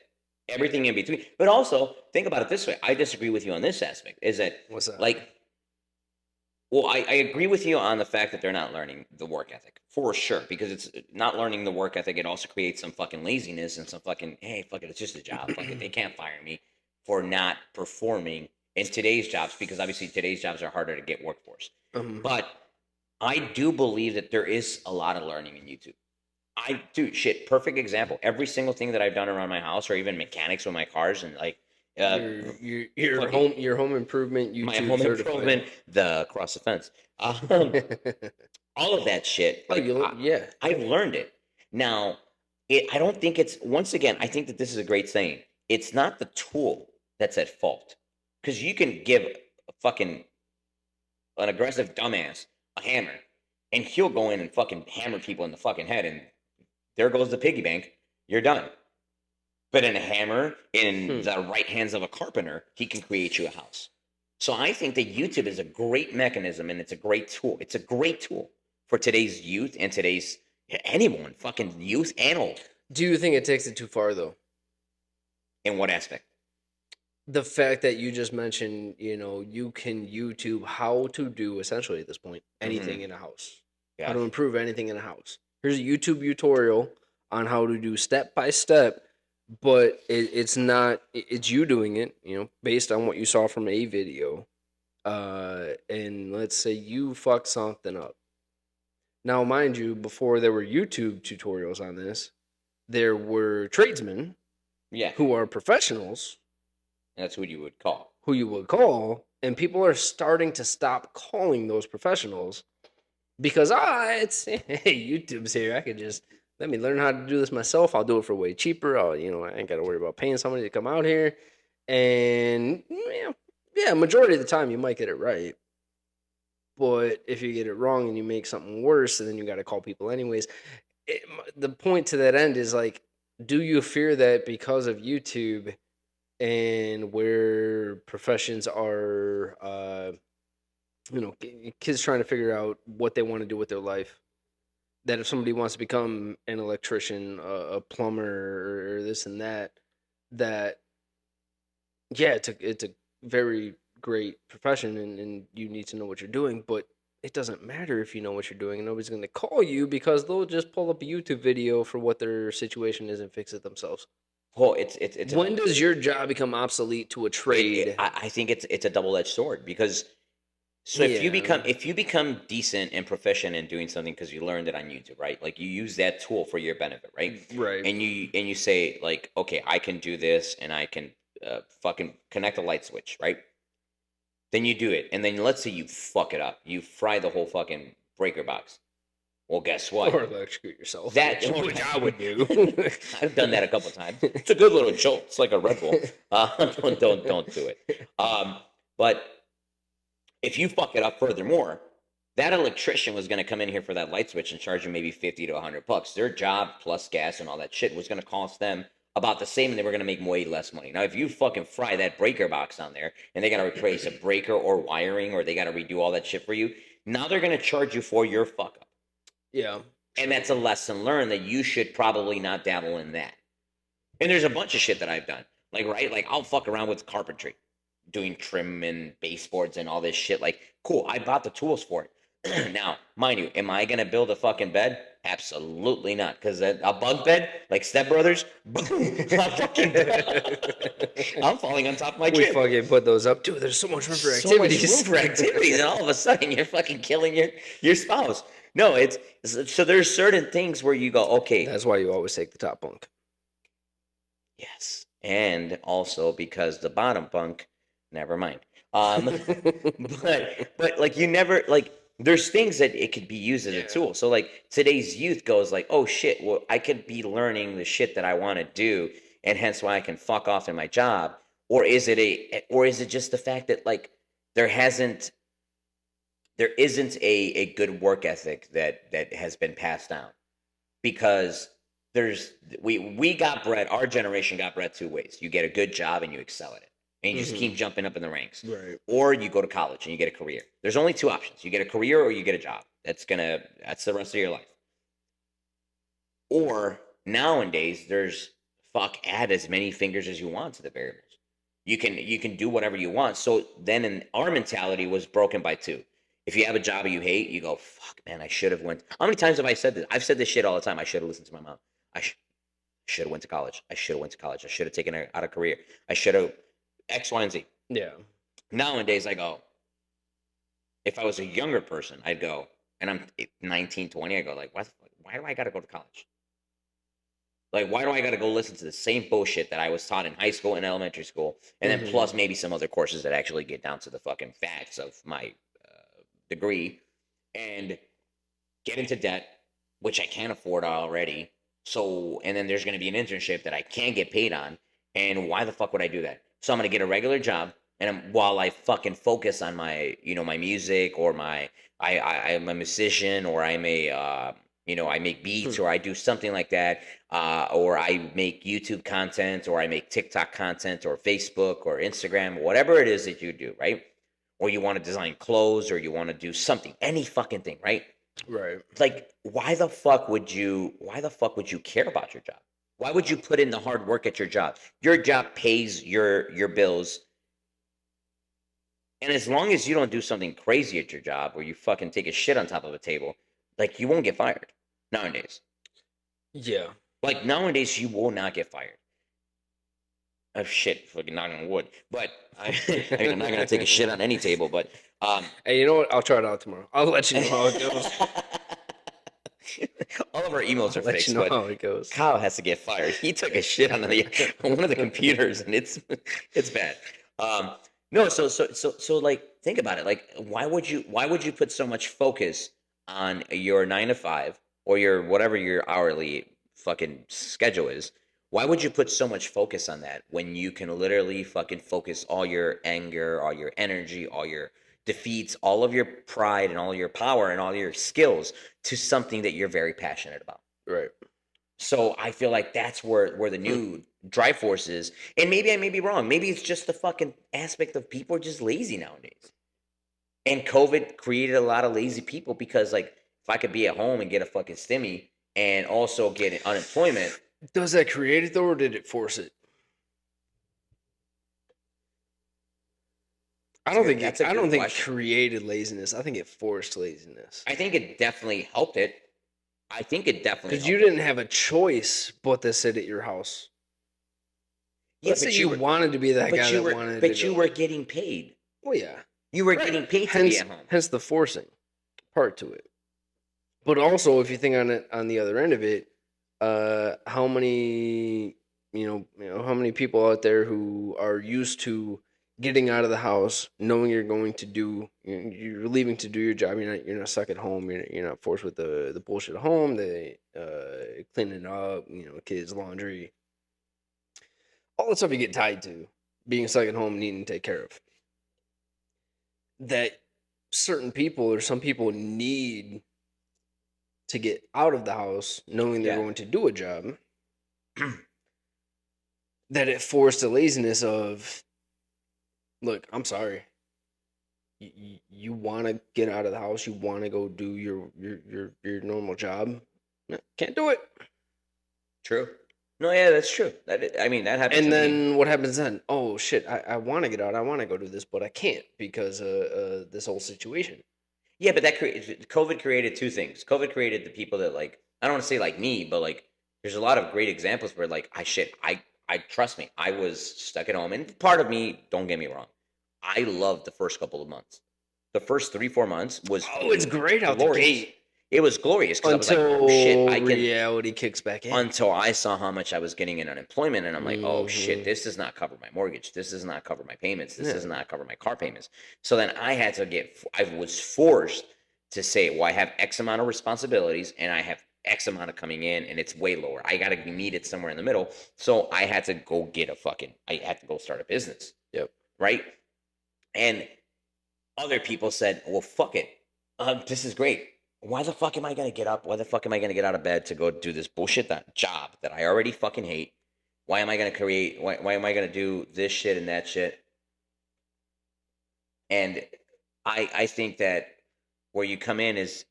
Everything in between. But also, think about it this way. I disagree with you on this aspect. Is that What's that? like, well, I agree with you on the fact that they're not learning the work ethic for sure because it's not learning the work ethic. It also creates some fucking laziness and some fucking, hey, fuck it, it's just a job. Fuck it, they can't fire me for not performing in today's jobs because obviously today's jobs are harder to get workforce. But I do believe that there is a lot of learning in YouTube. Perfect example. Every single thing that I've done around my house or even mechanics with my cars and like, your home improvement, YouTube my home certified. improvement, the cross the fence, all of that shit. Like, yeah. I've learned it. Now, I don't think it's. Once again, I think that this is a great saying. It's not the tool that's at fault, because you can give a fucking an aggressive dumbass a hammer, and he'll go in and fucking hammer people in the fucking head, and there goes the piggy bank. You're done. But in a hammer, in the right hands of a carpenter, he can create you a house. So I think that YouTube is a great mechanism and it's a great tool. It's a great tool for today's youth and today's anyone, fucking youth and old. Do you think it takes it too far though? In what aspect? The fact that you just mentioned, you can YouTube how to do essentially at this point anything in a house. Yeah. How to improve anything in a house. Here's a YouTube tutorial on how to do step by step. But it's not. It's you doing it, based on what you saw from a video. And let's say you fuck something up. Now, mind you, before there were YouTube tutorials on this, there were tradesmen, who are professionals. That's who you would call. Who you would call, and people are starting to stop calling those professionals because YouTube's here. I could just. Let me learn how to do this myself. I'll do it for way cheaper. I ain't got to worry about paying somebody to come out here. And majority of the time you might get it right. But if you get it wrong and you make something worse, then you got to call people anyways. The point to that end is like, do you fear that because of YouTube and where professions are, kids trying to figure out what they want to do with their life, that if somebody wants to become an electrician, a plumber, or this and that, it's a very great profession, and you need to know what you're doing. But it doesn't matter if you know what you're doing, and nobody's going to call you because they'll just pull up a YouTube video for what their situation is and fix it themselves. Well, it's when does your job become obsolete to a trade? I think it's a double-edged sword because. So if you become decent and proficient in doing something because you learned it on YouTube, right? Like you use that tool for your benefit, right? Right. And you say like, okay, I can do this and I can fucking connect a light switch, right? Then you do it, and then let's say you fuck it up, you fry the whole fucking breaker box. Well, guess what? Or electrocute yourself. Which I would do. I've done that a couple times. It's a good little jolt. It's like a Red Bull. Don't do it. But if you fuck it up furthermore, That electrician was going to come in here for that light switch and charge you maybe 50 to 100 bucks. Their job plus gas and all that shit was going to cost them about the same, and they were going to make way less money. Now, if you fucking fry that breaker box on there and they got to replace a breaker or wiring, or they got to redo all that shit for you, now they're going to charge you for your fuck up. Yeah. And that's a lesson learned that you should probably not dabble in that. And there's a bunch of shit that I've done. Like, right? Like, I'll fuck around with carpentry, doing trim and baseboards and all this shit. Like, cool, I bought the tools for it. Now, mind you, am I gonna build a fucking bed? Absolutely not. Because a bunk bed, like Step Brothers, I'm falling on top of my We crib. fucking put those up. Dude, there's so much room for So much activities. room for activities, and all of a sudden you're fucking killing your spouse. No, it's so there's certain things where you go, okay, That's why you always take the top bunk. yes, and also because the bottom bunk, never mind. But like you never like there's things that it could be used as a tool. So like today's youth goes like, oh shit, well I could be learning the shit that I want to do, and hence why I can fuck off in my job. Or is it just the fact that like there hasn't there isn't a good work ethic that has been passed down? Because we got bred, our generation got bred two ways. You get a good job and you excel at it, and you just keep jumping up in the ranks. Right. Or you go to college and you get a career. There's only two options. You get a career or you get a job. That's the rest of your life. Or nowadays there's add as many fingers as you want to the variables. You can do whatever you want. So then our mentality was broken by two. If you have a job you hate, you go, fuck man, I should have went. How many times have I said this? I've said this shit all the time. I should have listened to my mom. Should have went to college. I should have went to college. I should have taken out a career. I should have X, Y, and Z. Yeah. Nowadays, I go, if I was a younger person, I'd go, and I'm 19, 20, I go, like, why do I got to go to college? Like, why do I got to go listen to the same bullshit that I was taught in high school and elementary school, and then plus maybe some other courses that actually get down to the fucking facts of my degree, and get into debt, which I can't afford already. So, and then there's going to be an internship that I can't get paid on. And why the fuck would I do that? So I'm going to get a regular job. And while I fucking focus on my, my music, or I'm a musician, or I'm a, I make beats, or I do something like that, or I make YouTube content, or I make TikTok content, or Facebook, or Instagram, whatever it is that you do, right? Or you want to design clothes, or you want to do something, any fucking thing, right? Right. Like, why the fuck would you care about your job? Why would you put in the hard work at your job? Your job pays your bills. And as long as you don't do something crazy at your job, where you fucking take a shit on top of a table, like, you won't get fired nowadays. Yeah. Like, nowadays you will not get fired. Oh shit, fucking knocking on wood. But I'm not gonna take a shit on any table, but Hey, you know what? I'll try it out tomorrow. I'll let you know how it goes. all of our emails are Let fixed, you know but how it goes. Kyle has to get fired. He took a shit on one of the computers, and it's bad. No, so like, think about it. Like, why would you put so much focus on your 9 to 5, or your whatever your hourly fucking schedule is? Why would you put so much focus on that when you can literally fucking focus all your anger, all your energy, all your defeats, all of your pride, and all your power, and all your skills to something that you're very passionate about? Right. So I feel like that's where the new drive force is. And maybe I may be wrong. Maybe it's just the fucking aspect of people are just lazy nowadays. And COVID created a lot of lazy people, because like, if I could be at home and get a fucking stimmy and also get unemployment. Does that create it though, or did it force it? I don't think it created laziness. I think it forced laziness. I think it definitely helped it. Because you didn't have a choice but to sit at your house. Yeah, Let's say you wanted to be that guy that wanted to. But you were getting paid. Well, yeah. You were getting paid to be at home. Hence the forcing part to it. But also, if you think on it on the other end of it, how many how many people out there who are used to getting out of the house, knowing you're leaving to do your job, you're not stuck at home, you're not forced with the bullshit at home, the cleaning up, kids, laundry, all the stuff you get tied to, being stuck at home, needing to take care of. That certain people or some people need to get out of the house knowing they're Yeah. going to do a job, that it forced the laziness of, look, I'm sorry. You want to get out of the house, you want to go do your normal job. No, can't do it. True. No, yeah, that's true. I mean, that happened And to me. then what happens then? Oh shit, I want to get out. I want to go do this, but I can't because this whole situation. Yeah, but that COVID created two things. COVID created the people that like I don't want to say like me, but like there's a lot of great examples where like I trust me. I was stuck at home, and part of me, don't get me wrong, I loved the first couple of months. The first 3-4 months was Oh, it's great out the glorious. gate It was glorious because I was like, until oh shit, I can. reality kicks back in. Until I saw how much I was getting in unemployment, and I'm like, oh shit, Mhm. this does not cover my mortgage. This does not cover my payments. This Yeah. does not cover my car payments. So then I had to I was forced to say, well, I have X amount of responsibilities, and I have X amount of coming in, and it's way lower. I got to meet it somewhere in the middle. So I had to go I had to go start a business. Yep. Right. And other people said, well, fuck it. This is great. Why the fuck am I going to get up? Why the fuck am I going to get out of bed to go do this bullshit job that I already fucking hate? Why am I going to why am I going to do this shit and that shit? And I think that where you come in is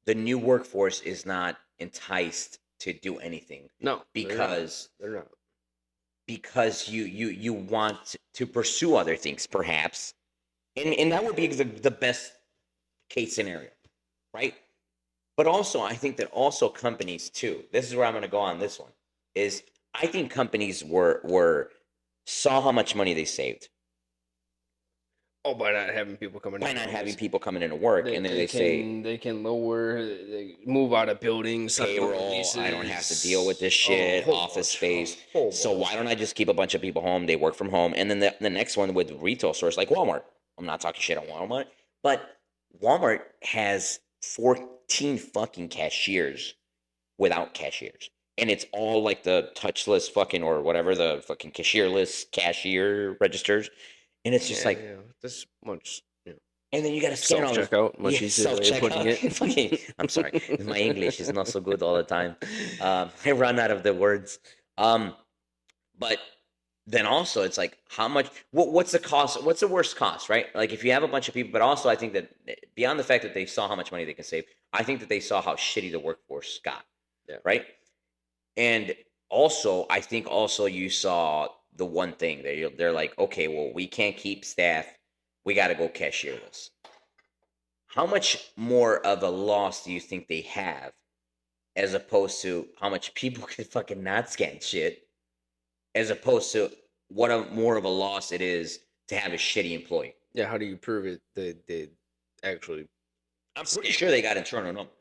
the new workforce is not enticed to do anything No, because they're not. you want to pursue other things perhaps, and that would be the best case scenario, right? But also I think that also companies too, this is where I'm going to go on this one, is I think companies were saw how much money they saved Oh, by not having people coming by in. not having people coming into work, and then they say they can lower, they move out of buildings, sign payroll, I don't have to deal with this shit, office space. So why don't I just keep a bunch of people home? They work from home. And then the next one with retail stores like Walmart. I'm not talking shit on Walmart, but Walmart has 14 fucking cashiers without cashiers. And it's all like the touchless fucking or whatever, the fucking cashierless cashier registers. And it's just like, this much. and then you got to scan all this. Self-checkout, much easier way of putting it. Fucking- I'm sorry, my English is not so good all the time. I run out of the words. But then also it's like, how much? What's the cost? What's the worst cost, right? Like if you have a bunch of people, but also I think that beyond the fact that they saw how much money they can save, I think that they saw how shitty the workforce got. Yeah. Right. And also, I think also you saw the one thing that they're like, okay, well, we can't keep staff. We got to go cashierless. How much more of a loss do you think they have as opposed to how much people can fucking not scan shit, as opposed to what a more of a loss it is to have a shitty employee? Yeah, how do you prove it? They actually. I'm pretty sure they got internal numbers.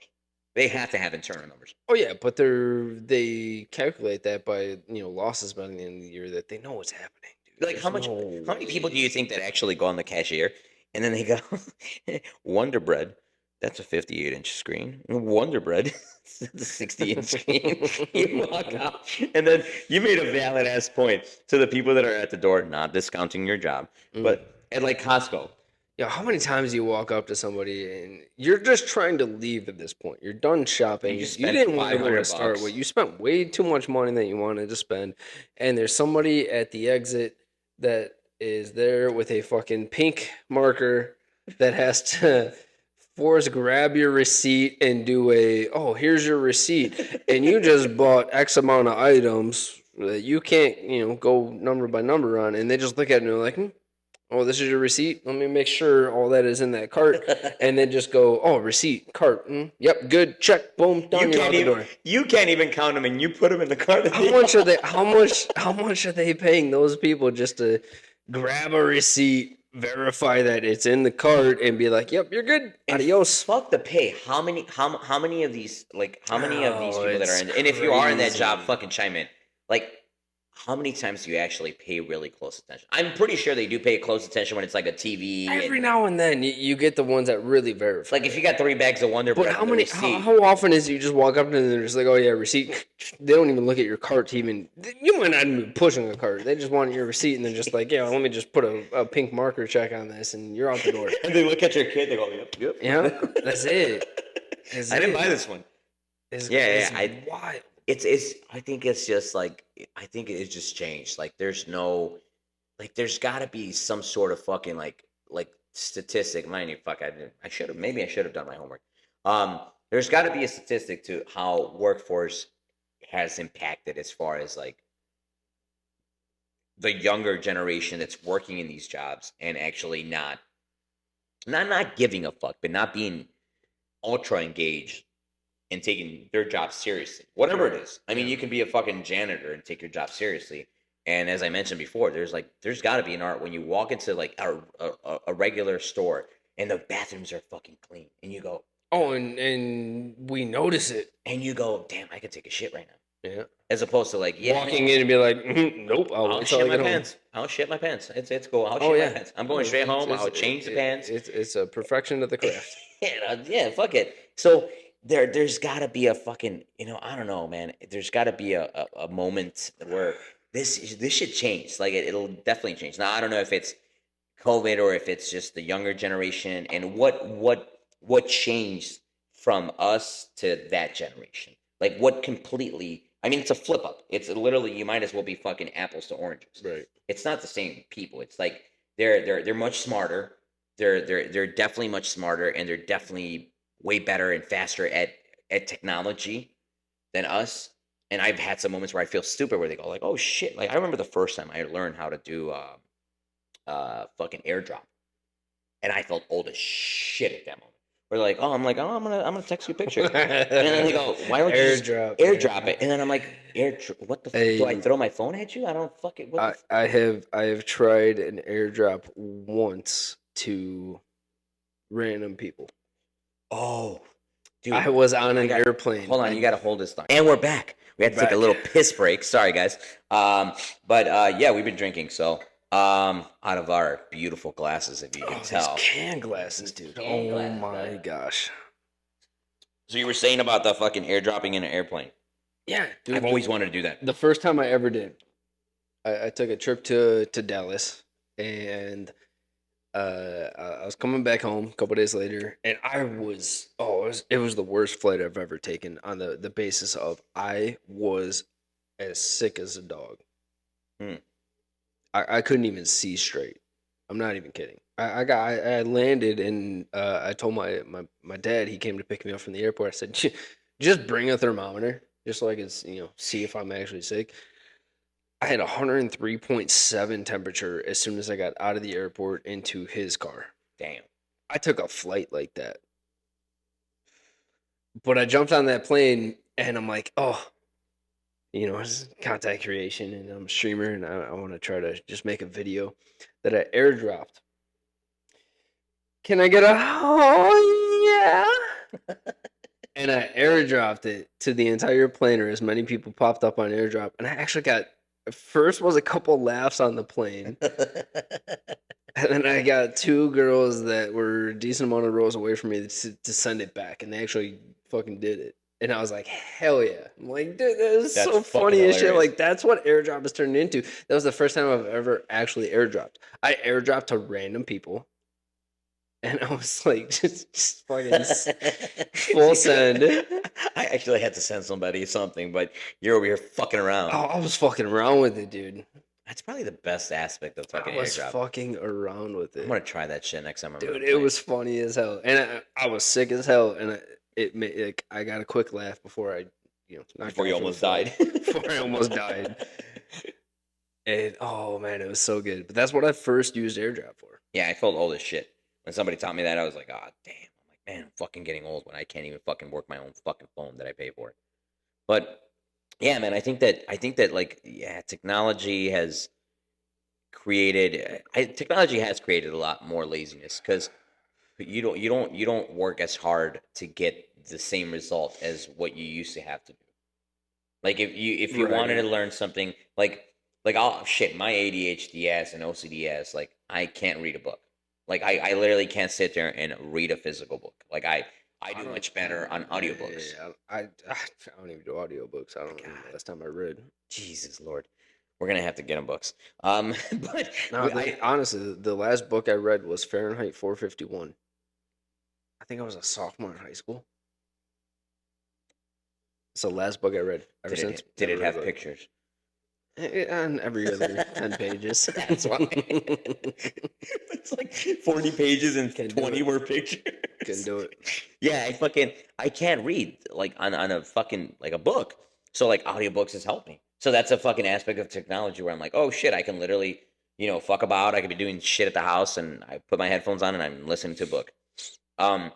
They have to have internal numbers. Oh yeah, but they calculate that by losses by the end of the year that they know what's happening. Dude. Like There's how many people do you think that actually go on the cashier and then they go, Wonder Bread, that's a 58-inch screen. Wonder Bread, that's a 60-inch screen. You walk out, and then you made a valid ass point to the people that are at the door, not discounting your job, but at like Costco. Yeah, how many times do you walk up to somebody and you're just trying to leave at this point? You're done shopping. You You, just spent didn't want to go to $500 start with. You spent way too much money that you wanted to spend, and there's somebody at the exit that is there with a fucking pink marker that has to force grab your receipt and do here's your receipt, and you just bought X amount of items that you can't go number by number on, and they just look at it and they're like, oh, this is your receipt? Let me make sure all that is in that cart. And then just go, oh, receipt, cart. Yep, good, check, boom, done. You're out the door. You can't even count them, and you put them in the cart. How much are they paying those people just to grab a receipt, verify that it's in the cart, and be like, yep, you're good. Adios. Fuck the pay. How many of these people that are in, and if you are in that job, crazy. fucking chime in. Like, how many times do you actually pay really close attention? I'm pretty sure they do pay close attention when it's like a TV. Every And, now and then you get the ones that really verify. like if you got 3 bags of Wonder But Bread how on the many? receipt. How often is it you just walk up to them and they're just like, "Oh yeah, receipt." They don't even look at your cart to even. You might not even be pushing a cart. They just want your receipt and they're just like, "Yeah, let me just put a pink marker check on this and you're out the door." And they look at your kid, they go, yep. Yeah, that's it. That's I didn't it. buy this one. It's, Yeah, it's I- wild. It's I think it's just like, I think it's just changed. Like there's no, like there's got to be some sort of fucking like statistic. Mind you, fuck, I should have, maybe I should have done my homework. There's got to be a statistic to how workforce has impacted as far as like the younger generation that's working in these jobs and actually not giving a fuck, but not being ultra engaged and taking their job seriously, whatever it is. I mean, you can be a fucking janitor and take your job seriously. And as I mentioned before, there's got to be an art when you walk into like a regular store and the bathrooms are fucking clean, and you go, Oh, and we notice it. damn, I could take a shit right now. Yeah. As opposed to like, yeah, Walking in and be like, nope, I'll wait till I shit my get home." pants. I'll shit my pants. It's cool. I'll Oh shit yeah, my pants. I'm going straight home. I'll change the pants. It's a perfection of the craft. Yeah, fuck it. So there's got to be a fucking, I don't know, man. There's got to be a moment where this should change. Like it'll definitely change. Now I don't know if it's COVID or if it's just the younger generation, and what changed from us to that generation. Like what completely. I mean, it's a flip up. It's literally, you might as well be fucking apples to oranges. Right. It's not the same people. It's like they're much smarter. They're definitely much smarter, and they're definitely way better and faster at technology than us. And I've had some moments where I feel stupid where they go like, "Oh shit!" Like I remember the first time I learned how to do fucking airdrop, and I felt old as shit at that moment. Where they're like, "Oh, I'm gonna text you a picture," and then they go, "Why don't you just airdrop it?" And then I'm like, what the fuck? Do I throw my phone at you? I don't fucking. I have tried an airdrop once to random people. Oh, dude. I was on an airplane. Hold on, you gotta hold this thought. And we're back. We had to take a little piss break. Sorry, guys. But yeah, we've been drinking. So out of our beautiful glasses, if you can tell. These can glasses, dude. Oh my gosh. So you were saying about the fucking airdropping in an airplane? Yeah, dude. I've always wanted to do that. The first time I ever did, I took a trip to Dallas, and I was coming back home a couple days later, and it was the worst flight I've ever taken on the basis of I was as sick as a dog. I couldn't even see straight. I'm not even kidding. I landed, and I told my dad. He came to pick me up from the airport. I said, just bring a thermometer just so I can see if I'm actually sick. I had 103.7 temperature as soon as I got out of the airport into his car. Damn. I took a flight like that. But I jumped on that plane and I'm like, it's content creation and I'm a streamer and I want to try to just make a video that I airdropped. Can I get a yeah? And I airdropped it to the entire plane, or as many people popped up on airdrop. And I actually got, first was a couple laughs on the plane. And then I got two girls that were a decent amount of rows away from me to send it back. And they actually fucking did it. And I was like, hell yeah. I'm like, dude, that is so funny as shit. Like, that's what airdrop has turned into. That was the first time I've ever actually airdropped. I airdropped to random people. And I was like, just fucking full send. I actually had to send somebody something, but you're over here fucking around. Oh, I was fucking around with it, dude. That's probably the best aspect of fucking airdrop. I was fucking around with it. I'm gonna try that shit next time I'm dude, it was funny as hell. And I was sick as hell. And I got a quick laugh before I, before you almost died. Before I almost died. And oh man, it was so good. But that's what I first used airdrop for. Yeah, I felt old as shit. When somebody taught me that, I was like, oh, damn. I'm like, man, I'm fucking getting old when I can't even fucking work my own fucking phone that I pay for. But yeah, man, I think that like, yeah, technology has created a lot more laziness, because you don't work as hard to get the same result as what you used to have to do. Like if you wanted to learn something, like Like, oh shit, my ADHD ass and OCD ass, like I can't read a book. Like I literally can't sit there and read a physical book. Like I I do don't. much better on audiobooks. I don't even do audiobooks. I don't remember God, the last time I read. Jesus Lord, we're gonna have to get them books. But No, honestly, the last book I read was Fahrenheit 451. I think I was a sophomore in high school. It's the last book I read. Ever since, did never it read a have book. pictures? And every other 10 pages. That's why. It's like 40 pages and Can do 20 it. were pictures. Couldn't do it. Yeah, I can't read like on a fucking like a book. So like audiobooks has helped me. So that's a fucking aspect of technology where I'm like, oh shit, I can literally, fuck about. I could be doing shit at the house and I put my headphones on and I'm listening to a book. Um,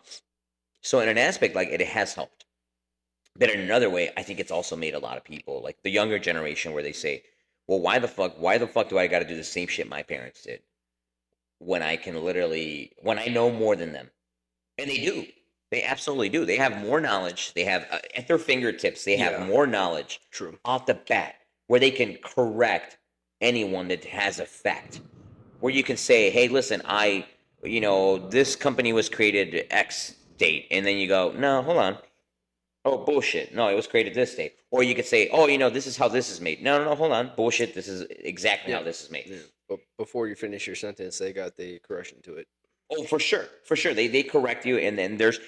so in an aspect, like it has helped. But in another way, I think it's also made a lot of people, like the younger generation, where they say, well, why the fuck do I gotta do the same shit my parents did? When I can literally when I know more than them. And they do. They absolutely do. They have more knowledge. They have at their fingertips. They have Yeah. more knowledge True. off the bat where they can correct anyone that has a fact. Where you can say, "Hey, listen, this company was created X date," and then you go, "No, hold on. Oh, bullshit. No, it was created this date." Or you could say, "Oh, this is how this is made." No, no, no, hold on. Bullshit. This is exactly Yeah. how this is made. Yeah. But before you finish your sentence, they got the correction to it. Oh, for sure, for sure. They correct you, and then there's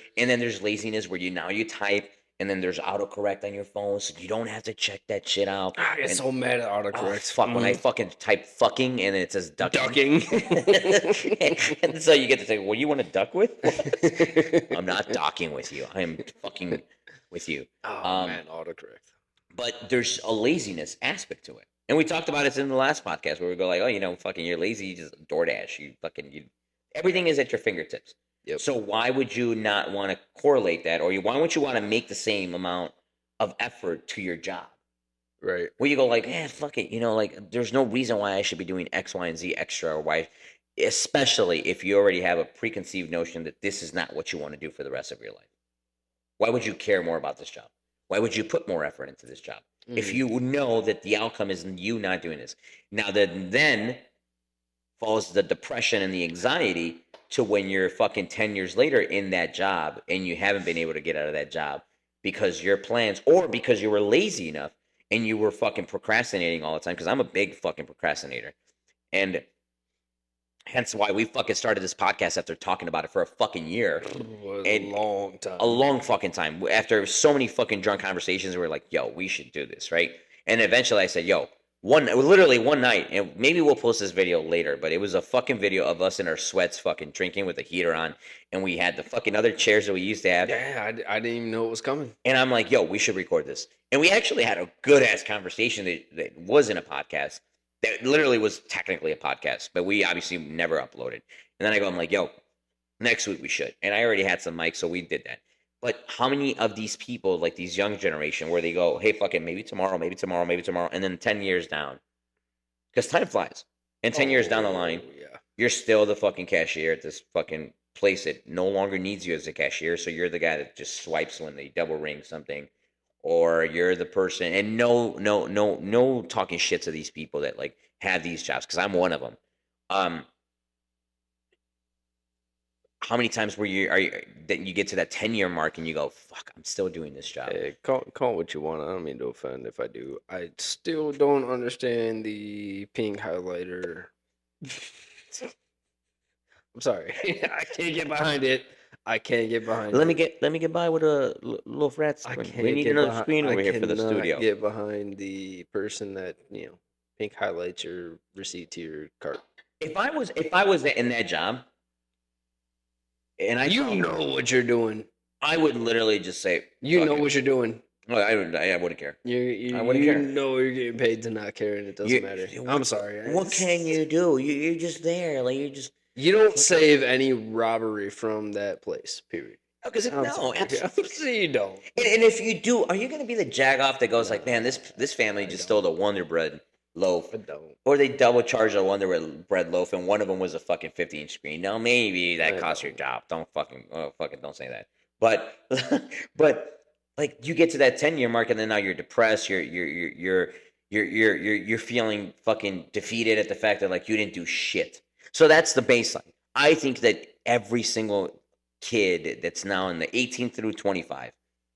laziness where you type, and then there's autocorrect on your phone, so you don't have to check that shit out. I get And so mad at oh autocorrect. fuck, when I fucking type fucking and it says ducking, Ducking. and so you get to say, "What do you want to duck with?" I'm not docking with you. I am fucking with you. Oh man, autocorrect. But there's a laziness aspect to it, and we talked about it in the last podcast where we go like, "Oh, fucking, you're lazy. You just DoorDash. Everything is at your fingertips." Yep. So why would you not want to correlate that, or why wouldn't you want to make the same amount of effort to your job? Right. Where you go like, fuck it, like there's no reason why I should be doing X, Y, and Z extra, or why, especially if you already have a preconceived notion that this is not what you want to do for the rest of your life. Why would you care more about this job? Why would you put more effort into this job if you know that the outcome is you not doing this? Now then follows the depression and the anxiety to when you're fucking 10 years later in that job and you haven't been able to get out of that job because your plans or because you were lazy enough and you were fucking procrastinating all the time, because I'm a big fucking procrastinator. And hence why we fucking started this podcast after talking about it for a fucking year. A long time. A long fucking time. After so many fucking drunk conversations, we were like, yo, we should do this, right? And eventually I said, yo, literally one night, and maybe we'll post this video later, but it was a fucking video of us in our sweats fucking drinking with the heater on, and we had the fucking other chairs that we used to have. Yeah, I didn't even know it was coming. And I'm like, yo, we should record this. And we actually had a good ass conversation that wasn't a podcast. That literally was technically a podcast, but we obviously never uploaded. And then I'm like, yo, next week we should. And I already had some mics, so we did that. But how many of these people, like these young generation, where they go, hey, fuck it, maybe tomorrow, maybe tomorrow, maybe tomorrow, and then 10 years down. Because time flies. And 10 years down the line, you're still the fucking cashier at this fucking place that no longer needs you as a cashier. So you're the guy that just swipes when they double ring something. Or you're the person, and no talking shit to these people that like have these jobs, because I'm one of them. How many times are you that you get to that 10-year mark and you go, fuck, I'm still doing this job? Hey, call what you want. I don't mean to offend if I do. I still don't understand the pink highlighter. I'm sorry. I can't get behind it. I can't get behind Let it. me get by with a little flat I screen. can't We need get another screen over here for the cannot studio. get behind the person that, pink highlights your receipt to your cart. If I was in that job, and I know what you're doing. I would literally just say, You fuck know it. what you're doing. Well, I wouldn't care. I wouldn't care. know you're getting paid to not care, and it doesn't matter. I'm sorry. What can you do? You're just there, like you're just. You don't save any robbery from that place. Period. Because Absolutely you don't. And if you do, are you going to be the jagoff that goes like, man, this family just stole the Wonder Bread loaf, I don't. or they double charged a Wonder Bread loaf, and one of them was a fucking 50-inch screen? No, maybe that costs your job. Don't say that. But but like you get to that 10-year mark, and then now you're depressed. You're you're feeling fucking defeated at the fact that like you didn't do shit. So that's the baseline. I think that every single kid that's now in the 18 through 25,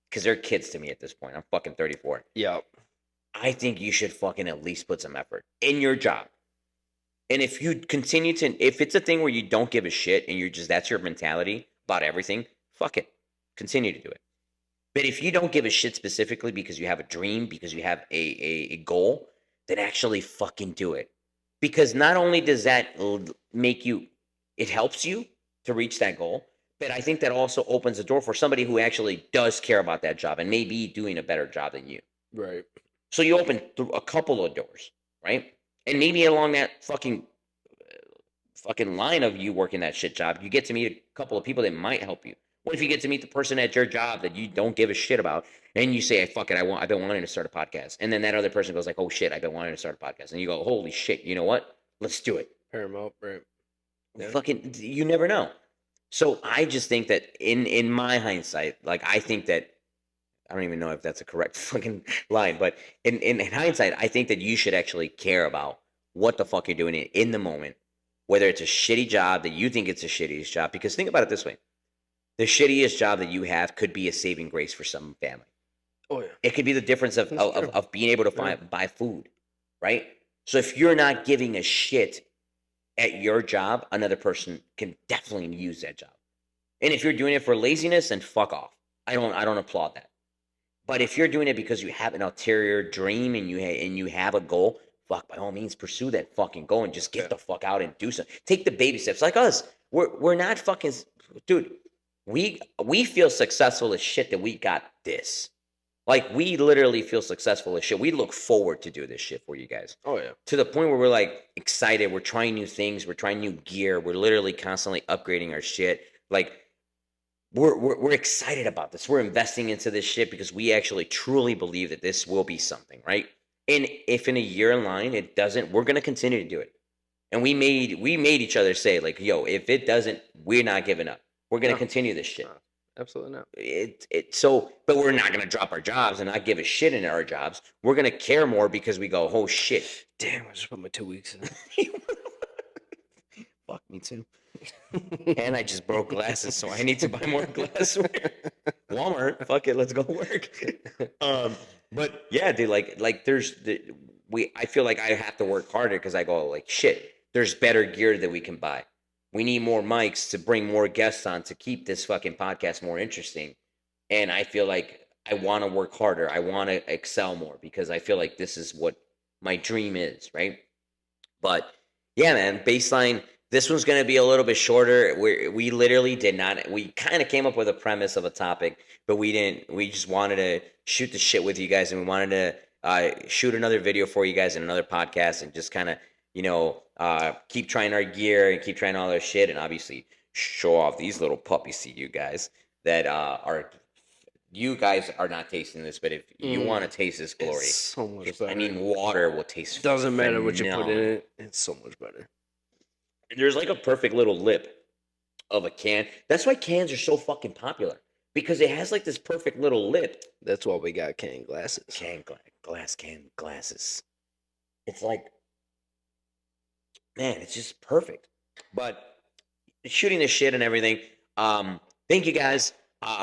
because they're kids to me at this point. I'm fucking 34. Yeah. I think you should fucking at least put some effort in your job. And if you continue to, if it's a thing where you don't give a shit and you're just, that's your mentality about everything, fuck it. Continue to do it. But if you don't give a shit specifically because you have a dream, because you have a goal, then actually fucking do it. Because not only does that make you, it helps you to reach that goal, but I think that also opens the door for somebody who actually does care about that job and may be doing a better job than you. Right. So you open through a couple of doors, right? And maybe along that fucking line of you working that shit job, you get to meet a couple of people that might help you. What if you get to meet the person at your job that you don't give a shit about, and you say, hey, "Fuck it, I've been wanting to start a podcast," and then that other person goes like, "Oh shit, I've been wanting to start a podcast," and you go, "Holy shit, you know what? Let's do it." Paramount, right? Yeah. Fucking, you never know. So I just think that in my hindsight, like I think that I don't even know if that's a correct fucking line, but in hindsight, I think that you should actually care about what the fuck you're doing in the moment, whether it's a shitty job that you think it's a shittiest job. Because think about it this way: the shittiest job that you have could be a saving grace for some family. Oh yeah. It could be the difference of That's true. of being able to Yeah. buy food, right? So if you're not giving a shit at your job, another person can definitely use that job. And if you're doing it for laziness, then fuck off. I don't applaud that. But if you're doing it because you have an ulterior dream and you have a goal, fuck, by all means pursue that fucking goal and just get Yeah. the fuck out and do something. Take the baby steps. Like us, we're not fucking, dude. We feel successful as shit that we got this. Like we literally feel successful as shit. We look forward to do this shit for you guys Oh yeah. to the point where we're like excited. We're trying new things. We're trying new gear. We're literally constantly upgrading our shit. Like we're excited about this. We're investing into this shit because we actually truly believe that this will be something, right? And if in a year in line it doesn't, we're gonna continue to do it. And we made each other say like, yo, if it doesn't, we're not giving up. We're gonna No. continue this shit. No, absolutely not. But we're not gonna drop our jobs and not give a shit in our jobs. We're gonna care more because we go, oh shit. Damn, I just put my 2 weeks in. Fuck me too. And I just broke glasses, so I need to buy more glassware. Walmart, fuck it, let's go work. But yeah, dude, like there's I feel like I have to work harder because I go like shit. There's better gear that we can buy. We need more mics to bring more guests on to keep this fucking podcast more interesting. And I feel like I want to work harder. I want to excel more because I feel like this is what my dream is, right? But yeah, man, baseline. This one's going to be a little bit shorter. We literally did not. We kind of came up with a premise of a topic, but we didn't. We just wanted to shoot the shit with you guys, and we wanted to shoot another video for you guys and another podcast, and just kind of keep trying our gear and keep trying all our shit, and obviously show off these little puppies to you guys that are. You guys are not tasting this, but if you want to taste this glory, It's so much better. I mean, water will taste. Doesn't matter what you put in phenomenal. it. It's so much better. There's like a perfect little lip of a can. That's why cans are so fucking popular because it has like this perfect little lip. That's why we got canned glasses. Can glasses. It's like, man, it's just perfect. But shooting the shit and everything. Thank you guys.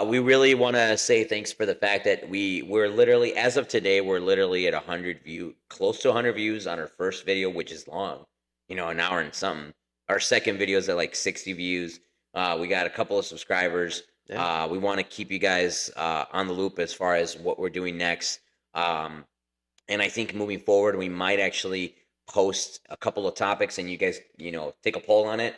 We really want to say thanks for the fact that we're literally, as of today, we're literally at 100 close to 100 views on our first video, which is long, an hour and something. Our second video is at like 60 views. We got a couple of subscribers. Yeah. We want to keep you guys on the loop as far as what we're doing next. And I think moving forward, we might actually post a couple of topics and you guys, take a poll on it.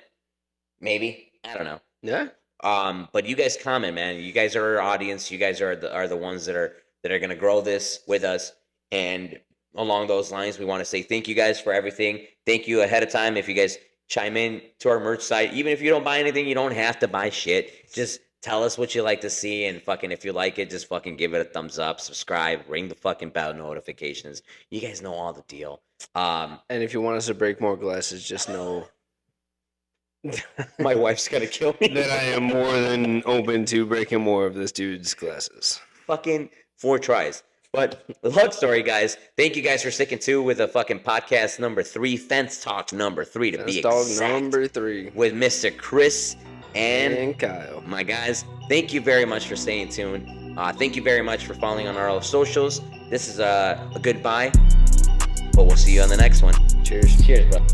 Maybe. I don't know. Yeah. But you guys comment, man. You guys are our audience. You guys are the ones that are gonna grow this with us. And along those lines, we want to say thank you guys for everything. Thank you ahead of time. If you guys chime in to our merch site, even if you don't buy anything, you don't have to buy shit. Just tell us what you like to see, and fucking if you like it, just fucking give it a thumbs up, subscribe, ring the fucking bell notifications. You guys know all the deal. And if you want us to break more glasses, just know My wife's gonna kill me. that I am more than open to breaking more of this dude's glasses. Fucking 4 tries. But long story, guys. Thank you guys for sticking to with a fucking podcast number 3, Fence Talk number 3 to Fence be Dog exact, number 3. with Mr. Chris and Kyle. my guys. Thank you very much for staying tuned. Thank you very much for following on our socials. This is a goodbye, but we'll see you on the next one. Cheers. Cheers, bro.